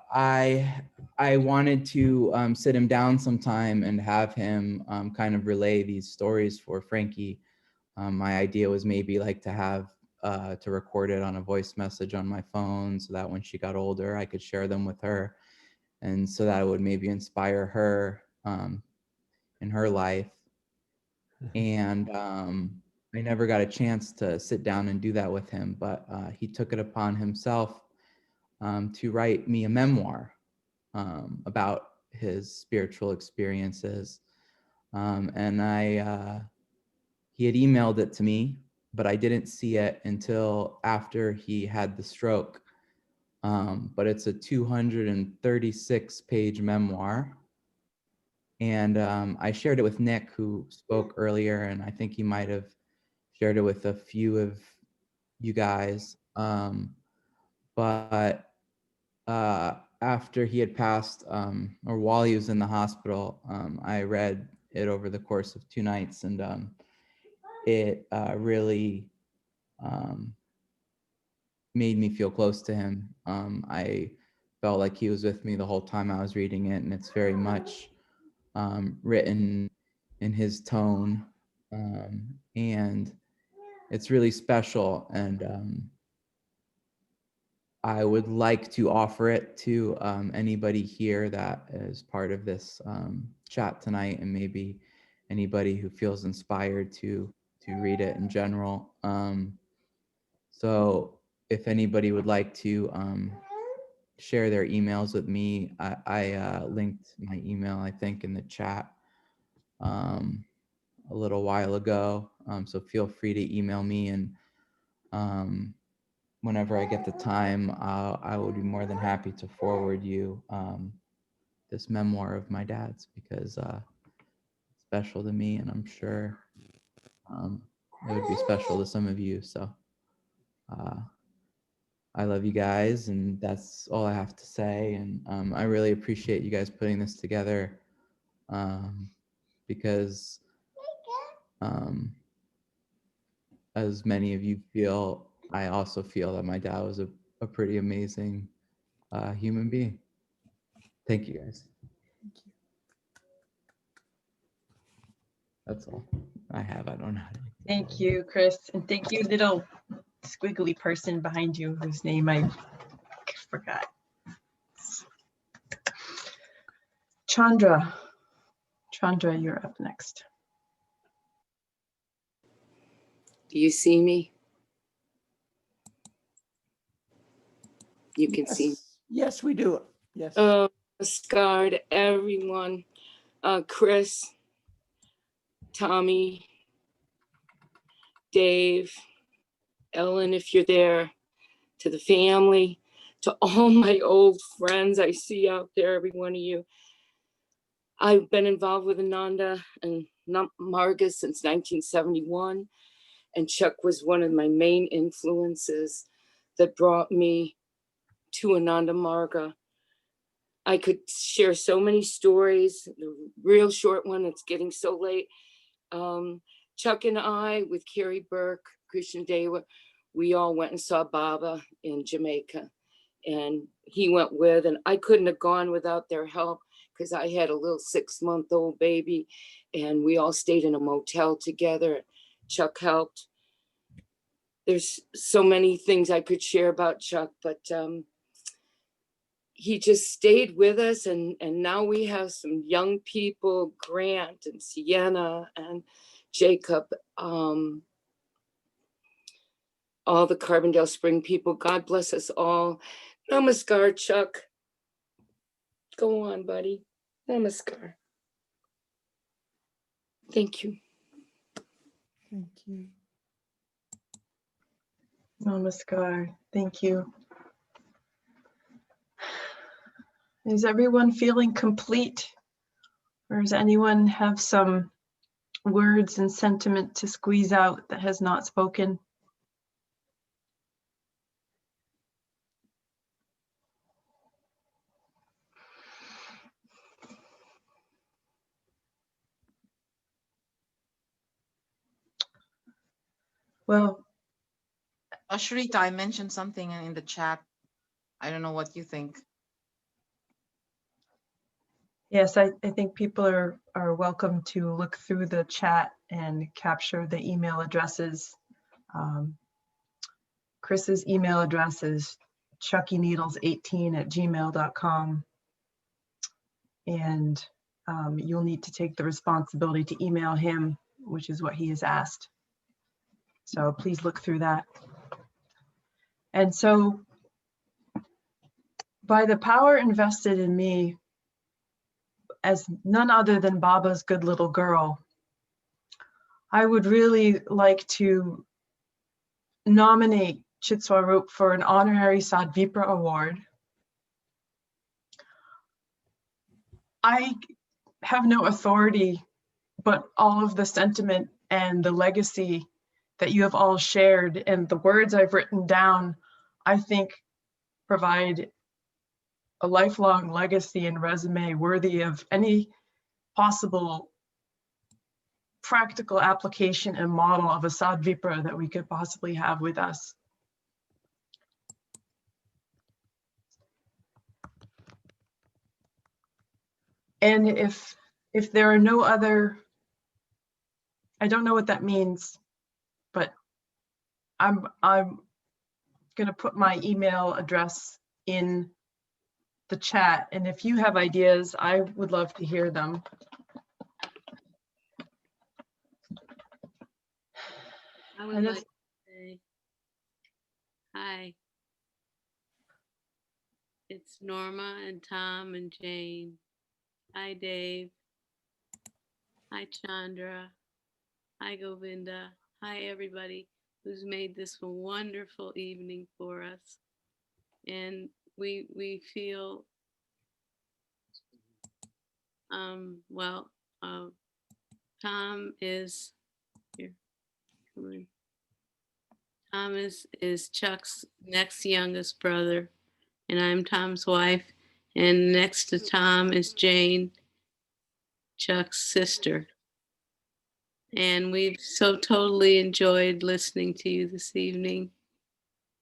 I wanted to sit him down sometime and have him kind of relay these stories for Frankie. My idea was maybe like to have to record it on a voice message on my phone, so that when she got older, I could share them with her, and so that would maybe inspire her in her life. And I never got a chance to sit down and do that with him, but he took it upon himself to write me a memoir about his spiritual experiences. And he had emailed it to me, but I didn't see it until after he had the stroke. But it's a 236-page memoir. And I shared it with Nick, who spoke earlier, and I think he might have shared it with a few of you guys. But after he had passed, or while he was in the hospital, I read it over the course of 2 nights, and it really made me feel close to him. I felt like he was with me the whole time I was reading it, and it's very much written in his tone, and it's really special. And I would like to offer it to anybody here that is part of this chat tonight, and maybe anybody who feels inspired to read it in general. So if anybody would like to share their emails with me, I linked my email, I think, in the chat a little while ago. So feel free to email me, and whenever I get the time, I would be more than happy to forward you this memoir of my dad's, because it's special to me, and I'm sure it would be special to some of you. So I love you guys, and that's all I have to say. And I really appreciate you guys putting this together, because as many of you feel, I also feel that my dad was a pretty amazing human being. Thank you, guys. That's all I have. I don't know how to. Thank you, Chris. And thank you, little squiggly person behind you whose name I forgot. Chandra. Chandra, you're up next. Do you see me? You can Yes. see. Yes, we do. Yes. Namaskar to everyone. Chris, Tommy, Dave, Ellen, if you're there, to the family, to all my old friends I see out there, every one of you. I've been involved with Ananda and Marga since 1971, and Chuck was one of my main influences that brought me to Ananda Marga. I could share so many stories. The real short one, it's getting so late. Chuck and I, with Carrie Burke, Krishna Deva, we all went and saw Baba in Jamaica. And he went with, and I couldn't have gone without their help because I had a little 6-month-old baby, and we all stayed in a motel together. Chuck helped. There's so many things I could share about Chuck, but he just stayed with us, and now we have some young people, Grant and Sienna and Jacob, all the Carbondale Spring people. God bless us all. Namaskar, Chuck. Go on, buddy. Namaskar. Thank you. Thank you. Namaskar. Thank you. Is everyone feeling complete? Or does anyone have some words and sentiment to squeeze out that has not spoken? Well, Shrita, I mentioned something in the chat. I don't know what you think. yes, I think people are welcome to look through the chat and capture the email addresses. Chris's email address is chuckyneedles18@gmail.com. And you'll need to take the responsibility to email him, which is what he has asked. So please look through that. And so by the power invested in me as none other than Baba's good little girl, I would really like to nominate Citsvarupa for an honorary Sadvipra award. I have no authority, but all of the sentiment and the legacy that you have all shared and the words I've written down, I think provide a lifelong legacy and resume worthy of any possible practical application and model of a Sadvipra that we could possibly have with us. And if there are no other, I don't know what that means, but I'm gonna put my email address in the chat. And if you have ideas, I would love to hear them. I would like to say, hi. It's Norma and Tom and Jane. Hi, Dave. Hi, Chandra. Hi, Govinda. Hi, everybody who's made this a wonderful evening for us. And we feel, Tom is here. Come on. Tom is Chuck's next youngest brother, and I'm Tom's wife. And next to Tom is Jane, Chuck's sister. And we've so totally enjoyed listening to you this evening.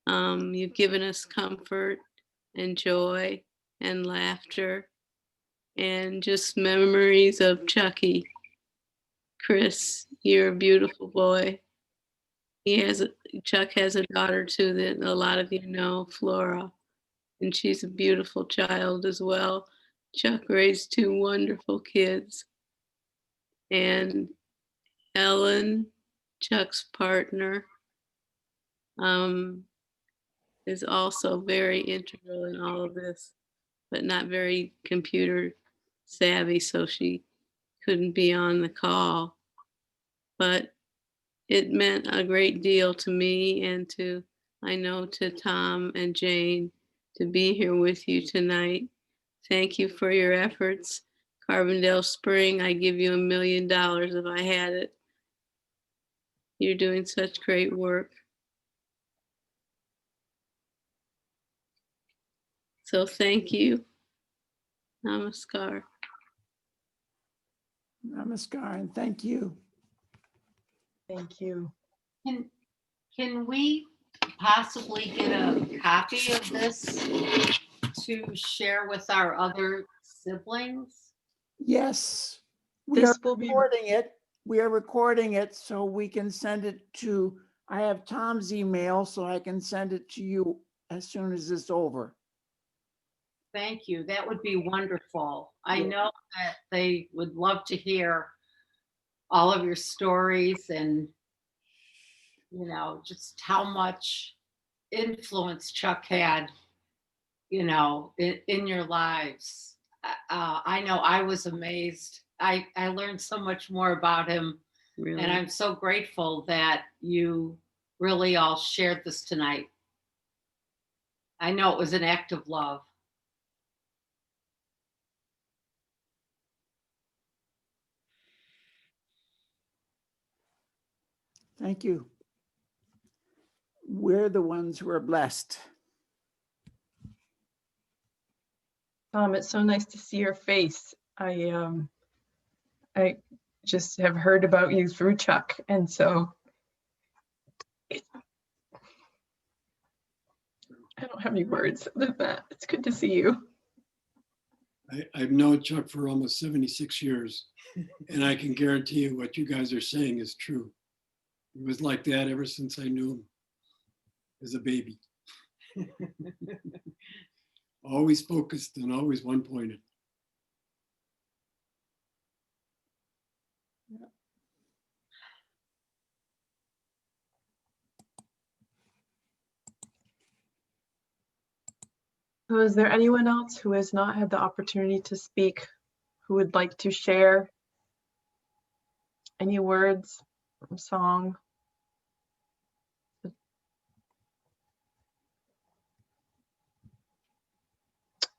You've given us comfort and joy and laughter and just memories of Chucky. Chris, you're a beautiful boy. Chuck has a daughter too that a lot of you know, Flora, and she's a beautiful child as well. Chuck raised two wonderful kids. And Ellen, Chuck's partner, is also very integral in all of this, but not very computer savvy, so she couldn't be on the call. But it meant a great deal to me and I know to Tom and Jane to be here with you tonight. Thank you for your efforts. Carbondale Spring, I give you $1 million if I had it. You're doing such great work. So thank you. Namaskar. Namaskar, and thank you. Thank you. Can we possibly get a copy of this to share with our other siblings? Yes, we This are will be recording it. We are recording it so we can send it to, I have Tom's email, so I can send it to you as soon as it's over. Thank you. That would be wonderful. I Yeah. know that they would love to hear all of your stories and, you know, just how much influence Chuck had, you know, in your lives. I know I was amazed. I learned so much more about him. Really. And I'm so grateful that you really all shared this tonight. I know it was an act of love. Thank you. We're the ones who are blessed. Tom, it's so nice to see your face. I just have heard about you through Chuck, and so I don't have any words other than that. It's good to see you. I've known Chuck for almost 76 years, and I can guarantee you what you guys are saying is true. He was like that ever since I knew him as a baby. Always focused and always one-pointed. So is there anyone else who has not had the opportunity to speak who would like to share any words from song?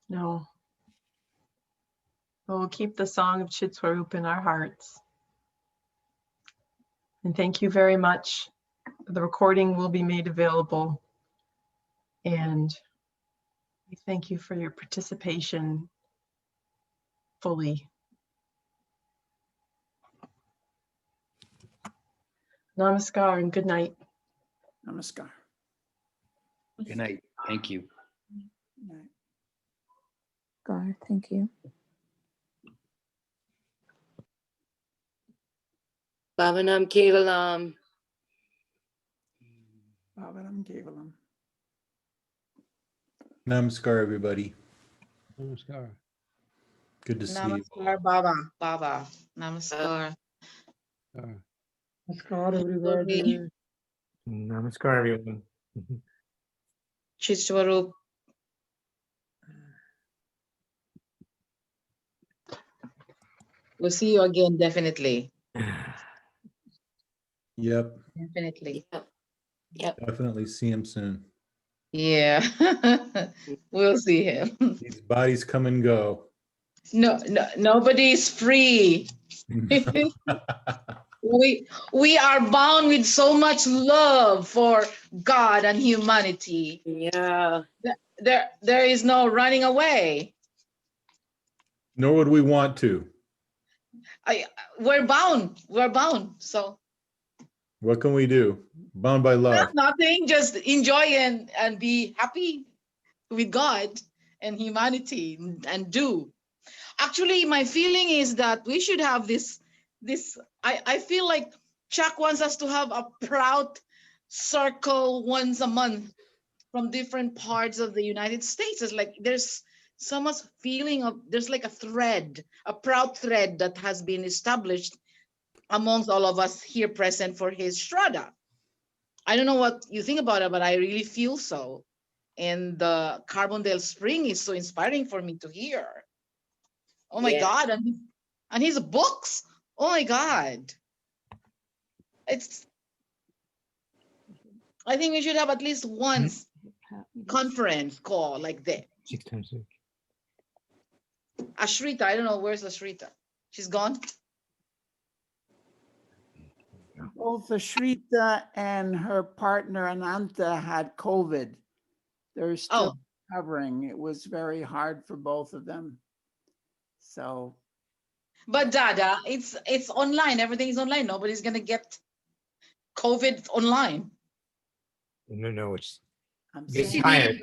No. Well, we'll keep the song of Citsvarupa in our hearts. And thank you very much. The recording will be made available. And we thank you for your participation fully. Namaskar and good night. Namaskar. Good night. Thank you. God, thank you. Bhavanam Kevalam. Bhavanam Kevalam. Namaskar, everybody. Namaskar. Good to see you. Namaskar, Baba. Namaskar. Namaskar, everybody. Namaskar, everyone. Citsvarupa. We'll see you again, definitely. Yep. Definitely. Yep. Definitely see him soon. Yeah. We'll see him. These bodies come and go. No, nobody is free. We are bound with so much love for God and humanity. Yeah. There is no running away. Nor would we want to. We're bound. We're bound. So What can we do? Bound by love. nothing. Just enjoy and be happy with God and humanity and do. Actually, my feeling is that we should have this. I feel like Chuck wants us to have a proud circle once a month from different parts of the United States. It's like there's so much feeling of, there's like a thread, a proud thread that has been established amongst all of us here present for his Shraddha. I don't know what you think about it, but I really feel so. And the Carbondale Spring is so inspiring for me to hear. Oh my God, and his books. Oh my God. I think we should have at least one conference call like that. 6 times 6. Ashrita, I don't know, where's Ashrita? She's gone? Both Ashrita and her partner Ananta had COVID. They're still recovering. It was very hard for both of them. So. But Dada, it's online. Everything is online. Nobody's gonna get COVID online. No, it's. She tired.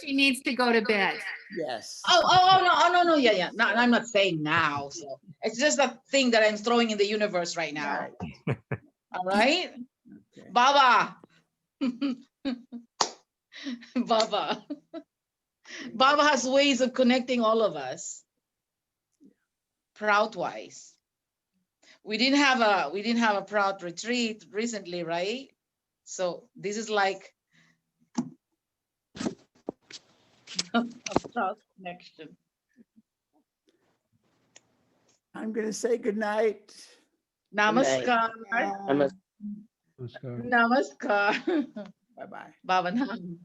needs to go to bed. Yes. No. Yeah. No, I'm not saying now. So it's just a thing that I'm throwing in the universe right now. Right. All right, okay. Baba. Baba has ways of connecting all of us. Proud-wise. We didn't have a proud retreat recently, right? So this is like a proud connection. I'm going to say good night. Namaskar. Namaskar. Namaskar. Bye-bye. Baba Nam.